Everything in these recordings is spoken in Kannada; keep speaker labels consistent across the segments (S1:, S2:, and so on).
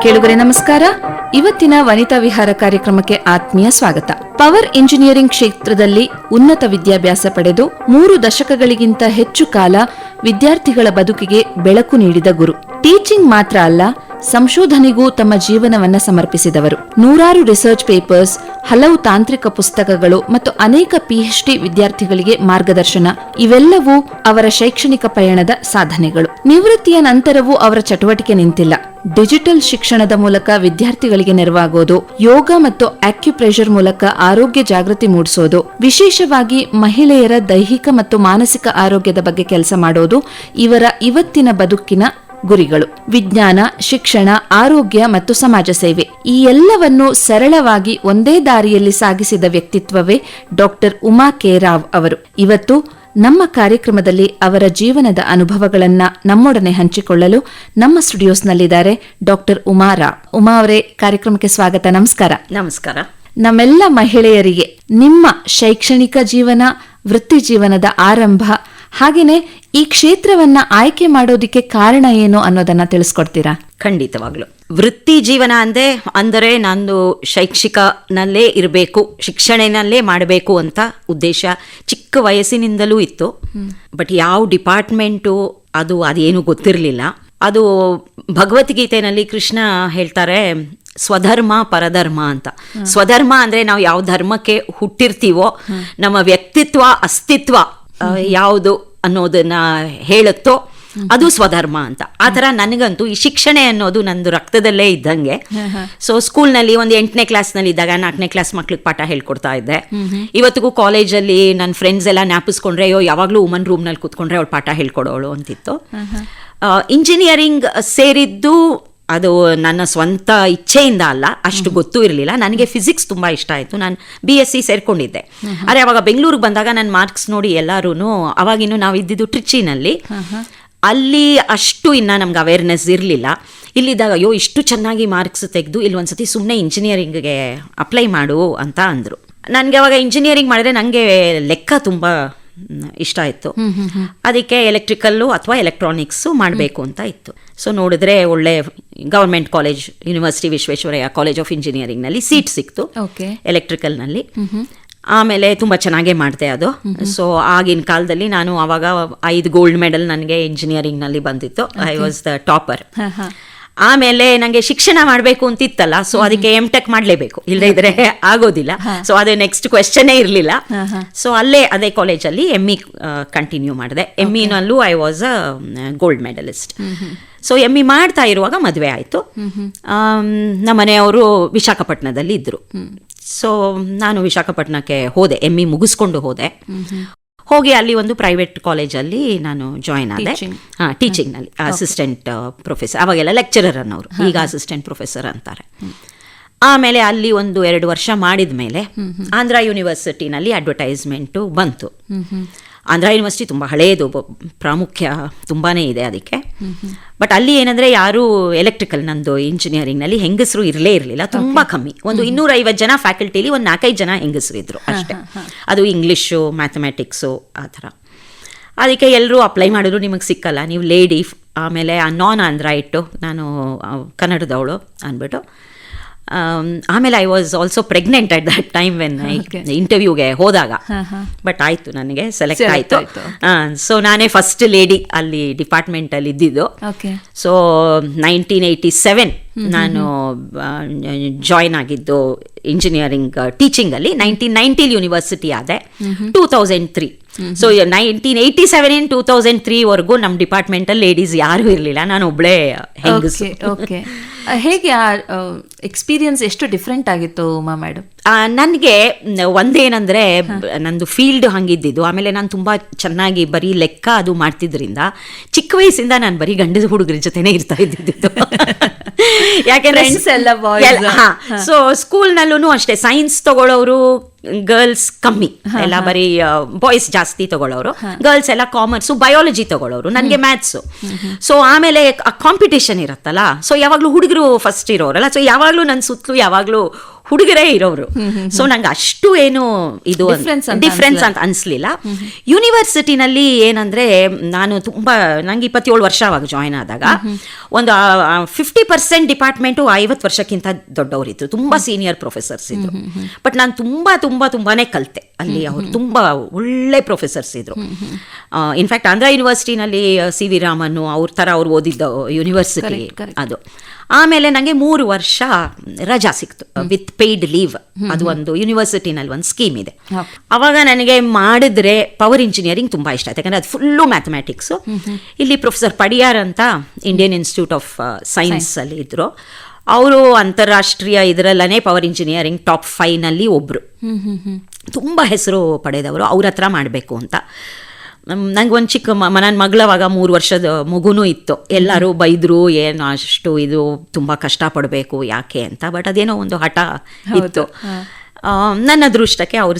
S1: ಕೇಳುಗರೆ ನಮಸ್ಕಾರ. ಇವತ್ತಿನ ವನಿತಾ ವಿಹಾರ ಕಾರ್ಯಕ್ರಮಕ್ಕೆ ಆತ್ಮೀಯ ಸ್ವಾಗತ. ಪವರ್ ಇಂಜಿನಿಯರಿಂಗ್ ಕ್ಷೇತ್ರದಲ್ಲಿ ಉನ್ನತ ವಿದ್ಯಾಭ್ಯಾಸ ಪಡೆದು 3 ದಶಕಗಳಿಗಿಂತ ಹೆಚ್ಚು ಕಾಲ ವಿದ್ಯಾರ್ಥಿಗಳ ಬದುಕಿಗೆ ಬೆಳಕು ನೀಡಿದ ಗುರು. ಟೀಚಿಂಗ್ ಮಾತ್ರ ಅಲ್ಲ, ಸಂಶೋಧನೆಗೂ ತಮ್ಮ ಜೀವನವನ್ನ ಸಮರ್ಪಿಸಿದವರು. ನೂರಾರು ರಿಸರ್ಚ್ ಪೇಪರ್ಸ್, ಹಲವು ತಾಂತ್ರಿಕ ಪುಸ್ತಕಗಳು ಮತ್ತು ಅನೇಕ PhD ವಿದ್ಯಾರ್ಥಿಗಳಿಗೆ ಮಾರ್ಗದರ್ಶನ, ಇವೆಲ್ಲವೂ ಅವರ ಶೈಕ್ಷಣಿಕ ಪಯಣದ ಸಾಧನೆಗಳು. ನಿವೃತ್ತಿಯ ನಂತರವೂ ಅವರ ಚಟುವಟಿಕೆ ನಿಂತಿಲ್ಲ. ಡಿಜಿಟಲ್ ಶಿಕ್ಷಣದ ಮೂಲಕ ವಿದ್ಯಾರ್ಥಿಗಳಿಗೆ ನೆರವಾಗೋದು, ಯೋಗ ಮತ್ತು ಆಕ್ಯುಪ್ರೆಷರ್ ಮೂಲಕ ಆರೋಗ್ಯ ಜಾಗೃತಿ ಮೂಡಿಸೋದು, ವಿಶೇಷವಾಗಿ ಮಹಿಳೆಯರ ದೈಹಿಕ ಮತ್ತು ಮಾನಸಿಕ ಆರೋಗ್ಯದ ಬಗ್ಗೆ ಕೆಲಸ ಮಾಡೋದು ಇವರ ಇವತ್ತಿನ ಬದುಕಿನ ಗುರಿಗಳು. ವಿಜ್ಞಾನ, ಶಿಕ್ಷಣ, ಆರೋಗ್ಯ ಮತ್ತು ಸಮಾಜ ಸೇವೆ, ಈ ಎಲ್ಲವನ್ನು ಸರಳವಾಗಿ ಒಂದೇ ದಾರಿಯಲ್ಲಿ ಸಾಗಿಸಿದ ವ್ಯಕ್ತಿತ್ವವೇ ಡಾಕ್ಟರ್ ಉಮಾ ಕೆ ರಾವ್ ಅವರು. ಇವತ್ತು ನಮ್ಮ ಕಾರ್ಯಕ್ರಮದಲ್ಲಿ ಅವರ ಜೀವನದ ಅನುಭವಗಳನ್ನ ನಮ್ಮೊಡನೆ ಹಂಚಿಕೊಳ್ಳಲು ನಮ್ಮ ಸ್ಟುಡಿಯೋಸ್ನಲ್ಲಿದ್ದಾರೆ ಡಾಕ್ಟರ್ ಉಮಾ ರಾವ್. ಉಮಾ ಅವರೇ, ಕಾರ್ಯಕ್ರಮಕ್ಕೆ ಸ್ವಾಗತ. ನಮಸ್ಕಾರ.
S2: ನಮಸ್ಕಾರ.
S1: ನಮ್ಮೆಲ್ಲ ಮಹಿಳೆಯರಿಗೆ ನಿಮ್ಮ ಶೈಕ್ಷಣಿಕ ಜೀವನ, ವೃತ್ತಿ ಜೀವನದ ಆರಂಭ, ಹಾಗೇನೆ ಈ ಕ್ಷೇತ್ರವನ್ನ ಆಯ್ಕೆ ಮಾಡೋದಿಕ್ಕೆ ಕಾರಣ ಏನು ಅನ್ನೋದನ್ನ ತಿಳಿಸ್ಕೊಡ್ತೀರಾ?
S2: ಖಂಡಿತವಾಗ್ಲು. ವೃತ್ತಿ ಜೀವನ ಅಂದರೆ ನಂದು ಶೈಕ್ಷಿಕನಲ್ಲೇ ಇರಬೇಕು, ಶಿಕ್ಷಣನಲ್ಲೇ ಮಾಡಬೇಕು ಅಂತ ಉದ್ದೇಶ ಚಿಕ್ಕ ವಯಸ್ಸಿನಿಂದಲೂ ಇತ್ತು. ಬಟ್ ಯಾವ ಡಿಪಾರ್ಟ್ಮೆಂಟು ಅದೇನು ಗೊತ್ತಿರಲಿಲ್ಲ. ಅದು ಭಗವದ್ಗೀತೆಯಲ್ಲಿ ಕೃಷ್ಣ ಹೇಳ್ತಾರೆ, ಸ್ವಧರ್ಮ ಪರಧರ್ಮ ಅಂತ. ಸ್ವಧರ್ಮ ಅಂದ್ರೆ ನಾವು ಯಾವ ಧರ್ಮಕ್ಕೆ ಹುಟ್ಟಿರ್ತೀವೋ, ನಮ್ಮ ವ್ಯಕ್ತಿತ್ವ ಅಸ್ತಿತ್ವ ಯಾವುದು ಅನ್ನೋದನ್ನ ಹೇಳುತ್ತೋ ಅದು ಸ್ವಧರ್ಮ ಅಂತ. ಆ ಥರ ನನಗಂತೂ ಈ ಶಿಕ್ಷಣ ಅನ್ನೋದು ನಂದು ರಕ್ತದಲ್ಲೇ ಇದ್ದಂಗೆ. ಸೊ ಸ್ಕೂಲ್ನಲ್ಲಿ ಒಂದು 8ನೇ ಕ್ಲಾಸ್ನಲ್ಲಿ ಇದ್ದಾಗ 4ನೇ ಕ್ಲಾಸ್ ಮಕ್ಳಿಗೆ ಪಾಠ ಹೇಳ್ಕೊಡ್ತಾ ಇದ್ದೆ. ಇವತ್ತಿಗೂ ಕಾಲೇಜಲ್ಲಿ ನನ್ನ ಫ್ರೆಂಡ್ಸ್ ಎಲ್ಲ ಜ್ಞಾಪಿಸ್ಕೊಂಡ್ರೆ, ಅಯ್ಯೋ ಯಾವಾಗಲೂ ವುಮನ್ ರೂಮ್ನಲ್ಲಿ ಕೂತ್ಕೊಂಡ್ರೆ ಅವಳು ಪಾಠ ಹೇಳ್ಕೊಡೋಳು ಅಂತಿತ್ತು. ಇಂಜಿನಿಯರಿಂಗ್ ಸೇರಿದ್ದು ಅದು ನನ್ನ ಸ್ವಂತ ಇಚ್ಛೆಯಿಂದ ಅಲ್ಲ, ಅಷ್ಟು ಗೊತ್ತೂ ಇರಲಿಲ್ಲ. ನನಗೆ ಫಿಸಿಕ್ಸ್ ತುಂಬ ಇಷ್ಟ ಆಯಿತು. ನಾನು BSc ಸೇರ್ಕೊಂಡಿದ್ದೆ. ಆದರೆ ಅವಾಗ ಬೆಂಗಳೂರಿಗೆ ಬಂದಾಗ ನನ್ನ ಮಾರ್ಕ್ಸ್ ನೋಡಿ ಎಲ್ಲರೂ, ಅವಾಗಿನ್ನು ನಾವು ಇದ್ದಿದ್ದು ಟ್ರಿಚಿನಲ್ಲಿ, ಅಲ್ಲಿ ಅಷ್ಟು ಇನ್ನು ನಮ್ಗೆ ಅವೇರ್ನೆಸ್ ಇರಲಿಲ್ಲ. ಇಲ್ಲಿದ್ದಾಗ ಅಯ್ಯೋ ಇಷ್ಟು ಚೆನ್ನಾಗಿ ಮಾರ್ಕ್ಸ್ ತೆಗೆದು ಇಲ್ಲಿ ಒಂದ್ಸತಿ ಸುಮ್ಮನೆ ಇಂಜಿನಿಯರಿಂಗ್ಗೆ ಅಪ್ಲೈ ಮಾಡು ಅಂತ ಅಂದರು. ನನಗೆ ಅವಾಗ ಇಂಜಿನಿಯರಿಂಗ್ ಮಾಡಿದ್ರೆ ನನಗೆ ಲೆಕ್ಕ ತುಂಬ ಇಷ್ಟ ಇತ್ತು. ಅದಕ್ಕೆ ಎಲೆಕ್ಟ್ರಿಕಲ್ಲು ಅಥವಾ ಎಲೆಕ್ಟ್ರಾನಿಕ್ಸು ಮಾಡಬೇಕು ಅಂತ ಇತ್ತು. ಸೊ ನೋಡಿದ್ರೆ ಒಳ್ಳೆ government college, university Visvesvaraya college of ಇಂಜಿನಿಯರಿಂಗ್ನಲ್ಲಿ ಸೀಟ್ ಸಿಕ್ತು ಎಲೆಕ್ಟ್ರಿಕಲ್ನಲ್ಲಿ. ಆಮೇಲೆ ತುಂಬ ಚೆನ್ನಾಗೇ ಮಾಡಿದೆ ಅದು. ಸೊ ಆಗಿನ ಕಾಲದಲ್ಲಿ ನಾನು ಆವಾಗ 5 ಗೋಲ್ಡ್ ಮೆಡಲ್ ನನಗೆ ಇಂಜಿನಿಯರಿಂಗ್ನಲ್ಲಿ ಬಂದಿತ್ತು. I was the topper. ಆಮೇಲೆ ನನಗೆ ಶಿಕ್ಷಣ ಮಾಡಬೇಕು ಅಂತಿತ್ತಲ್ಲ, ಸೊ ಅದಕ್ಕೆ MTech ಮಾಡಲೇಬೇಕು, ಇಲ್ಲದೇ ಇದ್ರೆ ಆಗೋದಿಲ್ಲ. ಸೊ ಅದೇ ನೆಕ್ಸ್ಟ್ ಕ್ವೆಶ್ಚನ್ನೇ ಇರಲಿಲ್ಲ. ಸೊ ಅದೇ ಕಾಲೇಜಲ್ಲಿ ME ಕಂಟಿನ್ಯೂ ಮಾಡಿದೆ. ME-ನಲ್ಲೂ I was a gold medalist. So ME ಮಾಡ್ತಾ ಇರುವಾಗ ಮದುವೆ ಆಯಿತು. ನಮ್ಮ ಮನೆಯವರು ವಿಶಾಖಪಟ್ಟಣದಲ್ಲಿ ಇದ್ದರು. ಸೊ ನಾನು ವಿಶಾಖಪಟ್ಟಣಕ್ಕೆ ಹೋದೆ, ME ಮುಗಿಸ್ಕೊಂಡು ಹೋದೆ. ಹೋಗಿ ಅಲ್ಲಿ ಒಂದು ಪ್ರೈವೇಟ್ ಕಾಲೇಜಲ್ಲಿ ನಾನು ಜಾಯ್ನ್ ಆದೆ. ಟೀಚಿಂಗ್ನಲ್ಲಿ ಅಸಿಸ್ಟೆಂಟ್ ಪ್ರೊಫೆಸರ್, ಅವಾಗೆಲ್ಲ ಲೆಕ್ಚರರ್ ಅನ್ನೋರು, ಈಗ ಅಸಿಸ್ಟೆಂಟ್ ಪ್ರೊಫೆಸರ್ ಅಂತಾರೆ. ಆಮೇಲೆ ಅಲ್ಲಿ 1-2 ವರ್ಷ ಮಾಡಿದ ಮೇಲೆ ಆಂಧ್ರ ಯೂನಿವರ್ಸಿಟಿನಲ್ಲಿ ಅಡ್ವರ್ಟೈಸ್ಮೆಂಟು ಬಂತು. ಆಂಧ್ರ ಯೂನಿವರ್ಸಿಟಿ ತುಂಬ ಹಳೆಯದು, ಪ್ರಾಮುಖ್ಯ ತುಂಬಾ ಇದೆ ಅದಕ್ಕೆ. ಬಟ್ ಅಲ್ಲಿ ಏನಂದರೆ ಯಾರು ಎಲೆಕ್ಟ್ರಿಕಲ್, ನಂದು ಇಂಜಿನಿಯರಿಂಗ್ನಲ್ಲಿ ಹೆಂಗಸರು ಇರಲಿಲ್ಲ, ತುಂಬ ಕಮ್ಮಿ. ಒಂದು 250 ಜನ ಫ್ಯಾಕಲ್ಟಿಲಿ 4-5 ಜನ ಹೆಂಗಸರು ಇದ್ರು ಅಷ್ಟೇ. ಅದು ಇಂಗ್ಲೀಷು, ಮ್ಯಾಥಮೆಟಿಕ್ಸು ಆ ಥರ. ಅದಕ್ಕೆ ಎಲ್ಲರೂ ಅಪ್ಲೈ ಮಾಡಿದ್ರು, ನಿಮಗೆ ಸಿಕ್ಕಲ್ಲ, ನೀವು ಲೇಡಿ, ಆಮೇಲೆ ನಾನ್ ಆಂಧ್ರ ಇಟ್ಟು ನಾನು ಕನ್ನಡದವಳು ಅಂದ್ಬಿಟ್ಟು. ಆಮೇಲೆ I was also pregnant at that time when ಇಂಟರ್ವ್ಯೂಗೆ ಹೋದಾಗ. ಬಟ್ ಆಯಿತು, ನನಗೆ ಸೆಲೆಕ್ಟ್ ಆಯಿತು. ಸೊ ನಾನೇ ಫಸ್ಟ್ ಲೇಡಿ ಅಲ್ಲಿ ಡಿಪಾರ್ಟ್ಮೆಂಟಲ್ಲಿ ಇದ್ದಿದ್ದು. ಸೊ 1987 ನಾನು ಜಾಯ್ನ್ ಆಗಿದ್ದು ಇಂಜಿನಿಯರಿಂಗ್ ಟೀಚಿಂಗಲ್ಲಿ. 1990 ಯೂನಿವರ್ಸಿಟಿ ಆದೆ. 2003. ಸೊ 1987 2003ವರೆಗೂ ನಮ್ಮ ಡಿಪಾರ್ಟ್ಮೆಂಟಲ್ಲಿ ಲೇಡೀಸ್ ಯಾರೂ ಇರಲಿಲ್ಲ, ನಾನು ಒಬ್ಬಳೇ ಹೆಂಗಸು.
S1: ಹೇಗೆ ಎಕ್ಸ್ಪೀರಿಯನ್ಸ್ ಎಷ್ಟು ಡಿಫ್ರೆಂಟ್ ಆಗಿತ್ತು ಉಮಾ ಮೇಡಮ್?
S2: ನನಗೆ ಒಂದೇನಂದರೆ ನಂದು ಫೀಲ್ಡ್ ಹಂಗಿದ್ದಿದ್ದು. ಆಮೇಲೆ ನಾನು ತುಂಬ ಚೆನ್ನಾಗಿ ಬರೀ ಲೆಕ್ಕ ಅದು ಮಾಡ್ತಿದ್ರಿಂದ ಚಿಕ್ಕ ವಯಸ್ಸಿಂದ ನಾನು ಬರೀ ಗಂಡದ ಹುಡುಗರ ಜೊತೆನೇ ಇರ್ತಾ ಇದ್ದಿದ್ದು. ಯಾಕೆಂದ್ರೆ ಸೊ ಸ್ಕೂಲ್ನಲ್ಲೂ ಅಷ್ಟೇ, ಸೈನ್ಸ್ ತಗೊಳ್ಳೋರು ಗರ್ಲ್ಸ್ ಕಮ್ಮಿ, ಎಲ್ಲ ಬರೀ ಬಾಯ್ಸ್ ಜಾಸ್ತಿ ತಗೊಳ್ಳೋರು. ಗರ್ಲ್ಸ್ ಎಲ್ಲ ಕಾಮರ್ಸು, ಬಯಾಲಜಿ ತಗೊಳ್ಳೋರು, ನನಗೆ ಮ್ಯಾಥ್ಸು. ಸೊ ಆಮೇಲೆ ಕಾಂಪಿಟೇಷನ್ ಇರುತ್ತಲ್ಲ, ಸೊ ಯಾವಾಗಲೂ ಹುಡುಗರು ಫಸ್ಟ್ ಇರೋರಲ್ಲ. ಸೊ ಯಾವಾಗಲೂ ನನ್ನ ಸುತ್ತಲೂ ಯಾವಾಗಲೂ ಹುಡುಗರೇ ಇರೋರು. ಸೊ ನಂಗೆ ಅಷ್ಟು ಏನು ಇದು ಡಿಫ್ರೆನ್ಸ್ ಅಂತ ಅನ್ಸ್ಲಿಲ್ಲ. ಯೂನಿವರ್ಸಿಟಿನಲ್ಲಿ ಏನಂದ್ರೆ ನಾನು ತುಂಬಾ ನಂಗೆ 27 ವರ್ಷ ಅವಾಗ ಜಾಯ್ನ್ ಆದಾಗ ಒಂದು 50% ಡಿಪಾರ್ಟ್ಮೆಂಟು 50 ವರ್ಷಕ್ಕಿಂತ ದೊಡ್ಡವರಿದ್ರು, ತುಂಬಾ ಸೀನಿಯರ್ ಪ್ರೊಫೆಸರ್ಸ್ ಇದ್ರು. ಬಟ್ ನಾನು ತುಂಬಾನೇ ಕಲಿತೆ ಅಲ್ಲಿ. ಅವರು ತುಂಬಾ ಒಳ್ಳೆ ಪ್ರೊಫೆಸರ್ಸ್ ಇದ್ರು. ಇನ್ಫ್ಯಾಕ್ಟ್ ಆಂಧ್ರ ಯೂನಿವರ್ಸಿಟಿನಲ್ಲಿ ಸಿ ವಿ ರಾಮನ್ ಅವ್ರ ತರ ಅವ್ರು ಓದಿದ್ದ ಯೂನಿವರ್ಸಿಟಿ ಅದು. ಆಮೇಲೆ ನನಗೆ 3 ವರ್ಷ ರಜಾ ಸಿಕ್ತು ವಿತ್ ಪೇಯ್ಡ್ ಲೀವ್. ಅದು ಒಂದು ಯೂನಿವರ್ಸಿಟಿನಲ್ಲಿ ಒಂದು ಸ್ಕೀಮ್ ಇದೆ. ಅವಾಗ ನನಗೆ ಮಾಡಿದ್ರೆ ಪವರ್ ಇಂಜಿನಿಯರಿಂಗ್ ತುಂಬಾ ಇಷ್ಟ ಆಯ್ತು, ಯಾಕಂದ್ರೆ ಅದು ಫುಲ್ಲು ಮ್ಯಾಥಮೆಟಿಕ್ಸು. ಇಲ್ಲಿ ಪ್ರೊಫೆಸರ್ ಪಡಿಯಾರ್ ಅಂತ ಇಂಡಿಯನ್ ಇನ್ಸ್ಟಿಟ್ಯೂಟ್ ಆಫ್ ಸೈನ್ಸ್ ಅಲ್ಲಿ ಇದ್ರು. ಅವರು ಅಂತಾರಾಷ್ಟ್ರೀಯ ಇದರಲ್ಲೇ ಪವರ್ ಇಂಜಿನಿಯರಿಂಗ್ ಟಾಪ್ 5 ಒಬ್ರು, ತುಂಬಾ ಹೆಸರು ಪಡೆದವರು. ಅವ್ರ ಹತ್ರ ಮಾಡಬೇಕು ಅಂತ ನಂಗೆ ಒಂದು ಚಿಕ್ಕ ನನ್ನ ಮಗಳವಾಗ 3 ವರ್ಷದ ಮಗುನೂ ಇತ್ತು. ಎಲ್ಲರೂ ಬೈದರು, ಏನು ಅಷ್ಟು ಇದು ತುಂಬ ಕಷ್ಟಪಡಬೇಕು ಯಾಕೆ ಅಂತ. ಬಟ್ ಅದೇನೋ ಒಂದು ಹಠ ಇತ್ತು. ನನ್ನ ಅದೃಷ್ಟಕ್ಕೆ ಅವರು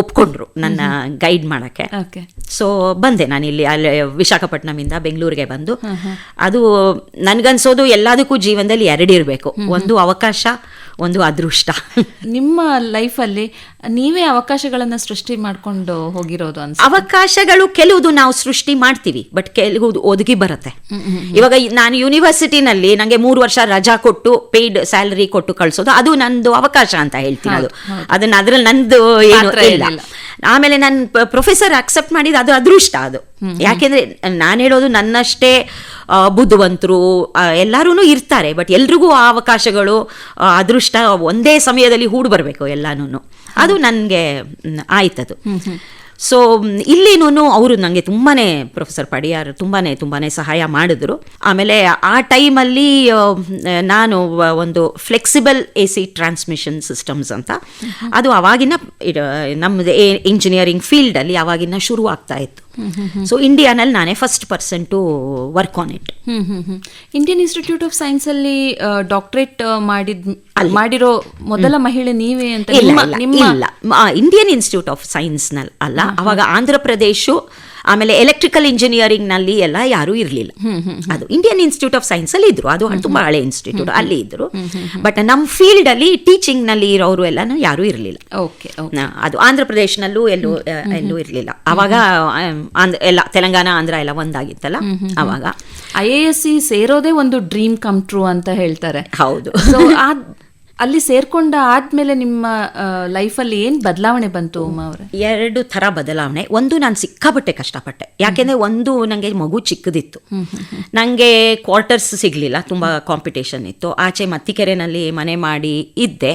S2: ಒಪ್ಕೊಂಡ್ರು ನನ್ನ ಗೈಡ್ ಮಾಡೋಕ್ಕೆ. ಸೊ ಬಂದೆ ನಾನು ಇಲ್ಲಿ ಅಲ್ಲಿ ವಿಶಾಖಪಟ್ಟಣಮಿಂದ ಬೆಂಗಳೂರಿಗೆ ಬಂದು. ಅದು ನನಗನ್ಸೋದು ಎಲ್ಲದಕ್ಕೂ ಜೀವನದಲ್ಲಿ 2 ಇರಬೇಕು, ಒಂದು ಅವಕಾಶ, ಒಂದು ಅದೃಷ್ಟ.
S1: ನಿಮ್ಮ ಲೈಫಲ್ಲಿ ನೀವೇ ಅವಕಾಶಗಳನ್ನು ಸೃಷ್ಟಿ ಮಾಡ್ಕೊಂಡು ಹೋಗಿರೋದು ಅನ್ಸ?
S2: ಅವಕಾಶಗಳು ಕೆಲವುದು ನಾವು ಸೃಷ್ಟಿ ಮಾಡ್ತೀವಿ, ಬಟ್ ಕೆಲವು ಒದಗಿ ಬರುತ್ತೆ. ಇವಾಗ ನಾನು ಯೂನಿವರ್ಸಿಟಿನಲ್ಲಿ ನನಗೆ 3 ವರ್ಷ ರಜಾ ಕೊಟ್ಟು ಪೇಯ್ಡ್ ಸ್ಯಾಲರಿ ಕೊಟ್ಟು ಕಳ್ಸೋದು ಅದು ನಂದು ಅವಕಾಶ ಅಂತ ಹೇಳ್ತೀನಿ. ಅದ್ರಲ್ಲಿ ನಂದು ಏನು ಇಲ್ಲ. ಆಮೇಲೆ ನನ್ನ ಪ್ರೊಫೆಸರ್ ಅಕ್ಸೆಪ್ಟ್ ಮಾಡಿದ ಅದು ಅದೃಷ್ಟ. ಅದು ಯಾಕೆಂದ್ರೆ ನಾನು ಹೇಳೋದು ನನ್ನಷ್ಟೇ ಬುದ್ಧಿವಂತರು ಎಲ್ಲರೂ ಇರ್ತಾರೆ, ಬಟ್ ಎಲ್ರಿಗೂ ಆ ಅವಕಾಶಗಳು ಅದೃಷ್ಟ ಒಂದೇ ಸಮಯದಲ್ಲಿ ಹೂಡು ಬರಬೇಕು ಎಲ್ಲಾನು. ಅದು ನನಗೆ ಆಯ್ತದು. ಸೊ ಇಲ್ಲಿನೂ ಅವರು ನನಗೆ ತುಂಬಾನೇ ಪ್ರೊಫೆಸರ್ ಪಡಿಯಾರ್ ತುಂಬಾನೇ ಸಹಾಯ ಮಾಡಿದ್ರು. ಆಮೇಲೆ ಆ ಟೈಮಲ್ಲಿ ನಾನು ಒಂದು ಫ್ಲೆಕ್ಸಿಬಲ್ AC ಟ್ರಾನ್ಸ್ಮಿಷನ್ ಸಿಸ್ಟಮ್ಸ್ ಅಂತ, ಅದು ಅವಾಗಿನ ನಮ್ಮದು ಇಂಜಿನಿಯರಿಂಗ್ ಫೀಲ್ಡಲ್ಲಿ ಅವಾಗಿನ ಶುರು ಆಗ್ತಾ ಇತ್ತು. ಸೊ ಇಂಡಿಯಾನಲ್ಲಿ ನಾನೇ first person to work on it.
S1: Indian Institute of Science ಅಲ್ಲಿ ಡಾಕ್ಟರೇಟ್ ಮಾಡಿರೋ ಮೊದಲ ಮಹಿಳೆ ನೀವೇ ಅಂತ?
S2: ಇಲ್ಲ, ಇಂಡಿಯನ್ ಇನ್ಸ್ಟಿಟ್ಯೂಟ್ ಆಫ್ ಸೈನ್ಸ್ ನಲ್ಲಿ ಅಲ್ಲ, ಅವಾಗ ಆಂಧ್ರ ಪ್ರದೇಶ ಆಮೇಲೆ ಎಲೆಕ್ಟ್ರಿಕಲ್ ಇಂಜಿನಿಯರಿಂಗ್ ನಲ್ಲಿ ಎಲ್ಲ ಯಾರೂ ಇರಲಿಲ್ಲ. ಅದು ಇಂಡಿಯನ್ ಇನ್ಸ್ಟಿಟ್ಯೂಟ್ ಆಫ್ ಸೈನ್ಸ್ ಅಲ್ಲಿ ಇದ್ರು, ಅದು ತುಂಬಾ ಹಳೆ ಇನ್ಸ್ಟಿಟ್ಯೂಟ್, ಅಲ್ಲಿ ಇದ್ರು. ಬಟ್ ನಮ್ಮ ಫೀಲ್ಡ್ ಅಲ್ಲಿ ಟೀಚಿಂಗ್ ನಲ್ಲಿ ಇರೋರು ಎಲ್ಲ ಯಾರೂ ಇರಲಿಲ್ಲ. ಅದು ಆಂಧ್ರ ಪ್ರದೇಶನಲ್ಲೂ ಎಲ್ಲೂ ಇರಲಿಲ್ಲ ಅವಾಗ. ಎಲ್ಲ ತೆಲಂಗಾಣ ಆಂಧ್ರ ಎಲ್ಲ ಒಂದಾಗಿತ್ತಲ್ಲ ಅವಾಗ.
S1: IASc ಸೇರೋದೇ ಒಂದು ಡ್ರೀಮ್ ಕಮ್ ಟ್ರೂ ಅಂತ ಹೇಳ್ತಾರೆ.
S2: ಹೌದು.
S1: ಸೊ ಅಲ್ಲಿ ಸೇರ್ಕೊಂಡ ಆದ್ಮೇಲೆ ನಿಮ್ಮ ಲೈಫಲ್ಲಿ ಏನು ಬದಲಾವಣೆ ಬಂತು ಉಮಾ ಅವರೇ?
S2: 2 ಥರ ಬದಲಾವಣೆ. ಒಂದು, ನಾನು ಸಿಕ್ಕಾಪಟ್ಟೆ ಕಷ್ಟಪಟ್ಟೆ. ಯಾಕೆಂದರೆ ಒಂದು, ನನಗೆ ಮಗು ಚಿಕ್ಕದಿತ್ತು, ನನಗೆ ಕ್ವಾರ್ಟರ್ಸ್ ಸಿಗಲಿಲ್ಲ, ತುಂಬ ಕಾಂಪಿಟೇಷನ್ ಇತ್ತು. ಆಚೆ ಮತ್ತಿಕೆರೆನಲ್ಲಿ ಮನೆ ಮಾಡಿ ಇದ್ದೆ,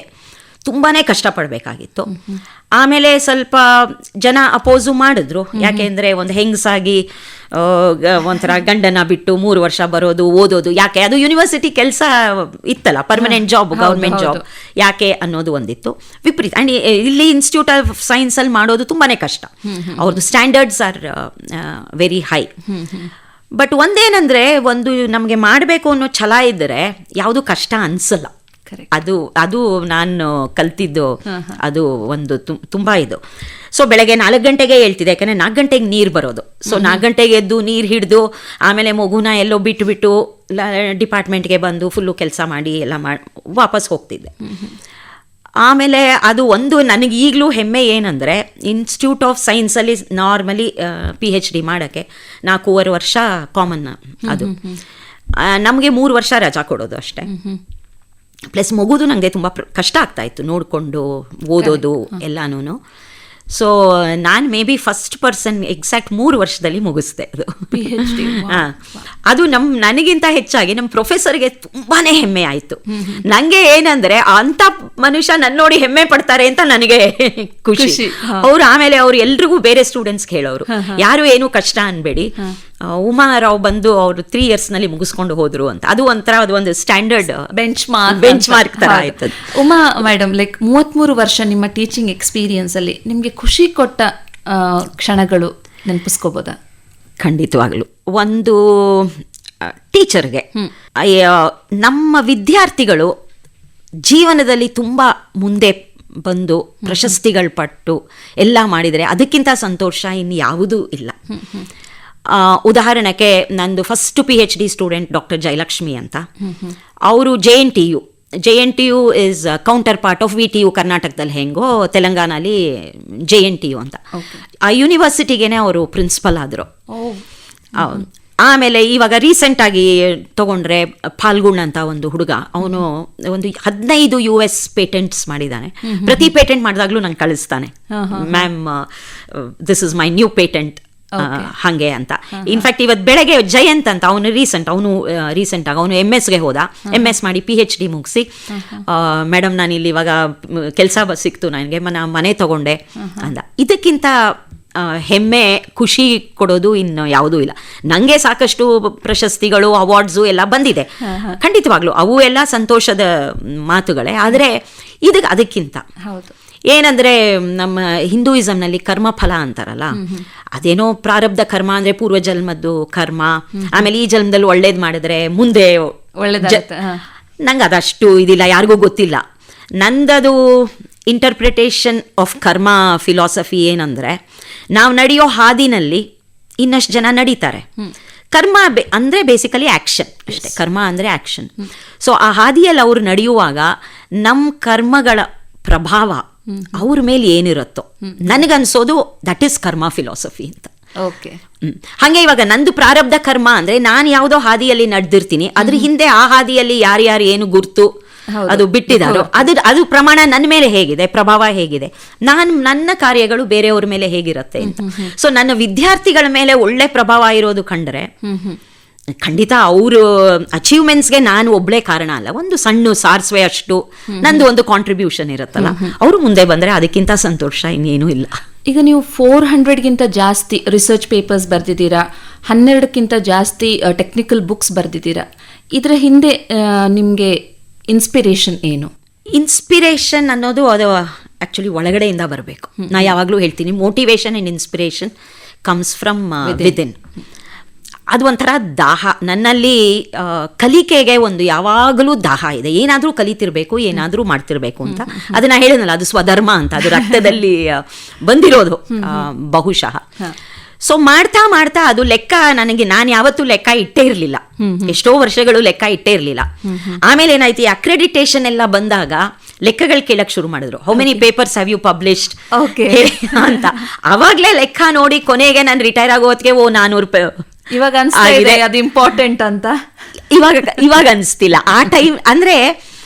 S2: ತುಂಬಾ ಕಷ್ಟಪಡಬೇಕಾಗಿತ್ತು. ಆಮೇಲೆ ಸ್ವಲ್ಪ ಜನ ಅಪೋಸು ಮಾಡಿದ್ರು, ಯಾಕೆಂದರೆ ಒಂದು ಹೆಂಗಸಾಗಿ ಒಂಥರ ಗಂಡನ ಬಿಟ್ಟು 3 ವರ್ಷ ಬರೋದು ಓದೋದು ಯಾಕೆ, ಅದು ಯೂನಿವರ್ಸಿಟಿ ಕೆಲಸ ಇತ್ತಲ್ಲ, ಪರ್ಮನೆಂಟ್ ಜಾಬ್, ಗೌರ್ಮೆಂಟ್ ಜಾಬ್ ಯಾಕೆ ಅನ್ನೋದು ಒಂದಿತ್ತು. ವಿಪರೀತ. ಆ್ಯಂಡ್ ಇಲ್ಲಿ ಇನ್ಸ್ಟಿಟ್ಯೂಟ್ ಆಫ್ ಸೈನ್ಸಲ್ಲಿ ಮಾಡೋದು ತುಂಬಾ ಕಷ್ಟ, ಅವ್ರದ್ದು standards are very high. But ಒಂದೇನಂದರೆ, ಒಂದು ನಮಗೆ ಮಾಡಬೇಕು ಅನ್ನೋ ಛಲ ಇದ್ದರೆ ಯಾವುದು ಕಷ್ಟ ಅನಿಸಲ್ಲ. ಅದು ನಾನು ಕಲ್ತಿದ್ದು. ಅದು ಒಂದು ತುಂಬಾ ಇದು. ಸೊ ಬೆಳಗ್ಗೆ 4 ಗಂಟೆಗೆ ಹೇಳ್ತಿದ್ದೆ, ಯಾಕಂದರೆ 4 ಗಂಟೆಗೆ ನೀರು ಬರೋದು. ಸೊ 4 ಗಂಟೆಗೆ ಎದ್ದು ನೀರು ಹಿಡಿದು ಆಮೇಲೆ ಮಗುನ ಎಲ್ಲೋ ಬಿಟ್ಟು ಡಿಪಾರ್ಟ್ಮೆಂಟ್ಗೆ ಬಂದು ಫುಲ್ಲು ಕೆಲಸ ಮಾಡಿ ಎಲ್ಲ ವಾಪಸ್ ಹೋಗ್ತಿದ್ದೆ. ಆಮೇಲೆ ಅದು ಒಂದು ನನಗೆ ಈಗಲೂ ಹೆಮ್ಮೆ ಏನಂದರೆ, ಇನ್ಸ್ಟಿಟ್ಯೂಟ್ ಆಫ್ ಸೈನ್ಸಲ್ಲಿ ನಾರ್ಮಲಿ PhD ಮಾಡೋಕ್ಕೆ 4.5 ವರ್ಷ ಕಾಮನ್. ಅದು ನಮಗೆ 3 ವರ್ಷ ರಜಾ ಕೊಡೋದು ಅಷ್ಟೇ. ಪ್ಲಸ್ ಮಗುದು ನನಗೆ ತುಂಬ ಕಷ್ಟ ಆಗ್ತಾಯಿತ್ತು ನೋಡಿಕೊಂಡು ಓದೋದು ಎಲ್ಲನೂ. ಸೊ ನಾನು may be first person exact 3 ವರ್ಷದಲ್ಲಿ ಮುಗಿಸ್ದೆ ಅದು PhD. ಅದು ನನಗಿಂತ ಹೆಚ್ಚಾಗಿ ನಮ್ಮ ಪ್ರೊಫೆಸರ್ಗೆ ತುಂಬಾ ಹೆಮ್ಮೆ ಆಯಿತು. ನನಗೆ ಏನಂದರೆ, ಅಂಥ ಮನುಷ್ಯ ನನ್ನ ನೋಡಿ ಹೆಮ್ಮೆ ಪಡ್ತಾರೆ ಅಂತ ನನಗೆ ಖುಷಿ. ಆಮೇಲೆ ಅವ್ರು ಎಲ್ರಿಗೂ ಬೇರೆ ಸ್ಟೂಡೆಂಟ್ಸ್ಗೆ ಹೇಳೋರು, ಯಾರು ಏನು ಕಷ್ಟ ಅನ್ಬೇಡಿ, ಉಮಾ ರಾವ್ ಬಂದು ಅವರು 3 ಇಯರ್ಸ್ನಲ್ಲಿ ಮುಗಿಸ್ಕೊಂಡು ಹೋದ್ರು ಅಂತ. ಅದು ಒಂಥರ ಒಂದು ಸ್ಟ್ಯಾಂಡರ್ಡ್ ಬೆಂಚ್ ಮಾರ್ಕ್ ತರ ಆಯ್ತು.
S1: ಉಮಾ ಮೇಡಮ್, ಲೈಕ್ 33 ವರ್ಷ ನಿಮ್ಮ ಟೀಚಿಂಗ್ ಎಕ್ಸ್ಪೀರಿಯನ್ಸ್ ಅಲ್ಲಿ ನಿಮ್ಗೆ ಖುಷಿ ಕೊಟ್ಟ ಕ್ಷಣಗಳು ನೆನಪಿಸ್ಕೋಬೋದಾ?
S2: ಖಂಡಿತವಾಗ್ಲು. ಒಂದು ಟೀಚರ್ಗೆ ನಮ್ಮ ವಿದ್ಯಾರ್ಥಿಗಳು ಜೀವನದಲ್ಲಿ ತುಂಬಾ ಮುಂದೆ ಬಂದು ಪ್ರಶಸ್ತಿಗಳು ಪಟ್ಟು ಎಲ್ಲ ಮಾಡಿದರೆ ಅದಕ್ಕಿಂತ ಸಂತೋಷ ಇನ್ನು ಯಾವುದೂ ಇಲ್ಲ. ಉದಾಹರಣೆಗೆ ನಂದು first PhD student doctor Jayalakshmi ಅಂತ, ಅವರು JNTU JNTU is counter part of VTU ಕರ್ನಾಟಕದಲ್ಲಿ ಹೆಂಗೋ ತೆಲಂಗಾಣಲ್ಲಿ JNTU ಅಂತ. ಆ ಯೂನಿವರ್ಸಿಟಿಗೇನೆ ಅವರು ಪ್ರಿನ್ಸಿಪಲ್ ಆದರು. ಆಮೇಲೆ ಇವಾಗ ರೀಸೆಂಟಾಗಿ ತಗೊಂಡ್ರೆ ಫಾಲ್ಗುಣ್ ಅಂತ ಒಂದು ಹುಡುಗ, ಅವನು ಒಂದು 15 US ಪೇಟೆಂಟ್ಸ್ ಮಾಡಿದ್ದಾನೆ. ಪ್ರತಿ ಪೇಟೆಂಟ್ ಮಾಡಿದಾಗ್ಲೂ ನಂಗೆ ಕಳಿಸ್ತಾನೆ, ma'am this is my new patent ಹಾಗೆ ಅಂತ. ಇನ್ಫ್ಯಾಕ್ಟ್ ಇವತ್ತು ಬೆಳಗ್ಗೆ ಜಯಂತ್ ಅಂತ ಅವನು ರೀಸೆಂಟಾಗಿ ಅವನು MS ಹೋದ, MS ಮಾಡಿ PhD ಮುಗಿಸಿ, ಮೇಡಮ್ ನಾನು ಇಲ್ಲಿ ಇವಾಗ ಕೆಲಸ ಸಿಕ್ತು ನನಗೆ, ಮನೆ ತಗೊಂಡೆ ಅಂದ. ಇದಕ್ಕಿಂತ ಹೆಮ್ಮೆ ಖುಷಿ ಕೊಡೋದು ಇನ್ನು ಯಾವುದೂ ಇಲ್ಲ. ನನಗೆ ಸಾಕಷ್ಟು ಪ್ರಶಸ್ತಿಗಳು ಅವಾರ್ಡ್ಸು ಎಲ್ಲ ಬಂದಿದೆ, ಖಂಡಿತವಾಗ್ಲೂ ಅವು ಎಲ್ಲ ಸಂತೋಷದ ಮಾತುಗಳೇ. ಆದರೆ ಅದಕ್ಕಿಂತ ಏನಂದ್ರೆ ನಮ್ಮ ಹಿಂದೂಯಿಸಂನಲ್ಲಿ ಕರ್ಮಫಲ ಅಂತಾರಲ್ಲ, ಅದೇನೋ ಪ್ರಾರಬ್ಧ ಕರ್ಮ ಅಂದ್ರೆ ಪೂರ್ವಜನ್ಮದ್ದು ಕರ್ಮ, ಆಮೇಲೆ ಈ ಜನ್ಮದಲ್ಲಿ ಒಳ್ಳೇದು ಮಾಡಿದ್ರೆ ಮುಂದೆ ನಂಗೆ ಅದಷ್ಟು ಇದಿಲ್ಲ, ಯಾರಿಗೂ ಗೊತ್ತಿಲ್ಲ. ನಂದದು ಇಂಟರ್ಪ್ರಿಟೇಷನ್ ಆಫ್ ಕರ್ಮ ಫಿಲಾಸಫಿ ಏನಂದ್ರೆ, ನಾವು ನಡೆಯೋ ಹಾದಿನಲ್ಲಿ ಇನ್ನಷ್ಟು ಜನ ನಡೀತಾರೆ. ಕರ್ಮ ಅಂದರೆ ಬೇಸಿಕಲಿ ಆ್ಯಕ್ಷನ್ ಅಷ್ಟೇ, ಕರ್ಮ ಅಂದರೆ ಆ್ಯಕ್ಷನ್. ಸೊ ಆ ಹಾದಿಯಲ್ಲಿ ಅವರು ನಡೆಯುವಾಗ ನಮ್ಮ ಕರ್ಮಗಳ ಪ್ರಭಾವ ಅವ್ರ ಮೇಲೆ ಏನಿರುತ್ತೋ ನನಗನ್ಸೋದು ದಟ್ ಈಸ್ ಕರ್ಮ ಫಿಲಾಸಫಿ ಅಂತ. ಹಾಗೆ ಇವಾಗ ನಂದು ಪ್ರಾರಬ್ಧ ಕರ್ಮ ಅಂದರೆ ನಾನು ಯಾವುದೋ ಹಾದಿಯಲ್ಲಿ ನಡೆದಿರ್ತೀನಿ, ಅದ್ರ ಹಿಂದೆ ಆ ಹಾದಿಯಲ್ಲಿ ಯಾರ್ಯಾರು ಏನು ಗುರ್ತು ಅದು ಬಿಟ್ಟಿದ್ದಾರೋ ಅದು ಪ್ರಮಾಣ ನನ್ನ ಮೇಲೆ ಹೇಗಿದೆ, ಪ್ರಭಾವ ಹೇಗಿದೆ, ನನ್ನ ಕಾರ್ಯಗಳು ಬೇರೆಯವ್ರ ಮೇಲೆ ಹೇಗಿರುತ್ತೆ ಅಂತ. ಸೊ ನನ್ನ ವಿದ್ಯಾರ್ಥಿಗಳ ಮೇಲೆ ಒಳ್ಳೆ ಪ್ರಭಾವ ಇರೋದು ಕಂಡ್ರೆ ಖಂಡಿತ ಅವರು ಅಚೀವ್ಮೆಂಟ್ಸ್ಗೆ ನಾನು ಒಬ್ಳೇ ಕಾರಣ ಅಲ್ಲ, ಒಂದು ಸಣ್ಣ ಸಾರ್ಸ್ವೆ ಅಷ್ಟು ನಂದು ಒಂದು ಕಾಂಟ್ರಿಬ್ಯೂಷನ್ ಇರುತ್ತಲ್ಲ, ಅವರು ಮುಂದೆ ಬಂದರೆ ಅದಕ್ಕಿಂತ ಸಂತೋಷ ಇನ್ನೇನೂ ಇಲ್ಲ.
S1: ಈಗ ನೀವು 400ಗಿಂತ ಜಾಸ್ತಿ ರಿಸರ್ಚ್ ಪೇಪರ್ಸ್ ಬರೆದಿದ್ದೀರಾ, 12ಕ್ಕಿಂತ ಜಾಸ್ತಿ ಟೆಕ್ನಿಕಲ್ ಬುಕ್ಸ್ ಬರೆದಿದ್ದೀರಾ. ಇದರ ಹಿಂದೆ ನಿಮಗೆ ಇನ್ಸ್ಪಿರೇಷನ್ ಏನು?
S2: ಇನ್ಸ್ಪಿರೇಷನ್ ಅನ್ನೋದು ಅದು ಆ್ಯಕ್ಚುಲಿ ಒಳಗಡೆಯಿಂದ ಬರಬೇಕು. ನಾ ಯಾವಾಗಲೂ ಹೇಳ್ತೀನಿ, motivation and inspiration comes from within. ಅದು ಒಂಥರ ದಾಹ ನನ್ನಲ್ಲಿ. ಕಲಿಕೆಗೆ ಒಂದು ಯಾವಾಗಲೂ ದಾಹ ಇದೆ, ಏನಾದರೂ ಕಲಿತಿರ್ಬೇಕು, ಏನಾದರೂ ಮಾಡ್ತಿರ್ಬೇಕು ಅಂತ. ಅದನ್ನ ಹೇಳಿದ್ನಲ್ಲ, ಅದು ಸ್ವಧರ್ಮ ಅಂತ, ಅದು ರಕ್ತದಲ್ಲಿ ಬಂದಿರೋದು ಬಹುಶಃ. ಸೊ ಮಾಡ್ತಾ ಮಾಡ್ತಾ ಅದು ಲೆಕ್ಕ ನಾನು ಯಾವತ್ತೂ ಲೆಕ್ಕ ಇಟ್ಟೇ ಇರಲಿಲ್ಲ, ಎಷ್ಟೋ ವರ್ಷಗಳು ಲೆಕ್ಕ ಇಟ್ಟೇ ಇರಲಿಲ್ಲ. ಆಮೇಲೆ ಏನಾಯ್ತು, ಈ ಅಕ್ರೆಡಿಟೇಷನ್ ಎಲ್ಲ ಬಂದಾಗ ಲೆಕ್ಕಗಳು ಕೇಳಕ್ ಶುರು ಮಾಡಿದ್ರು, how many papers have you published ಅಂತ. ಅವಾಗಲೇ ಲೆಕ್ಕ ನೋಡಿ ಕೊನೆಗೆ ನಾನು ರಿಟೈರ್ ಆಗೋ ಹೊತ್ತಿಗೆ 400
S1: ಇವಾಗ ಅದು ಇಂಪಾರ್ಟೆಂಟ್ ಅಂತ
S2: ಇವಾಗ ಅನಿಸ್ತಿಲ್ಲ. ಆ ಟೈಮ್ ಅಂದ್ರೆ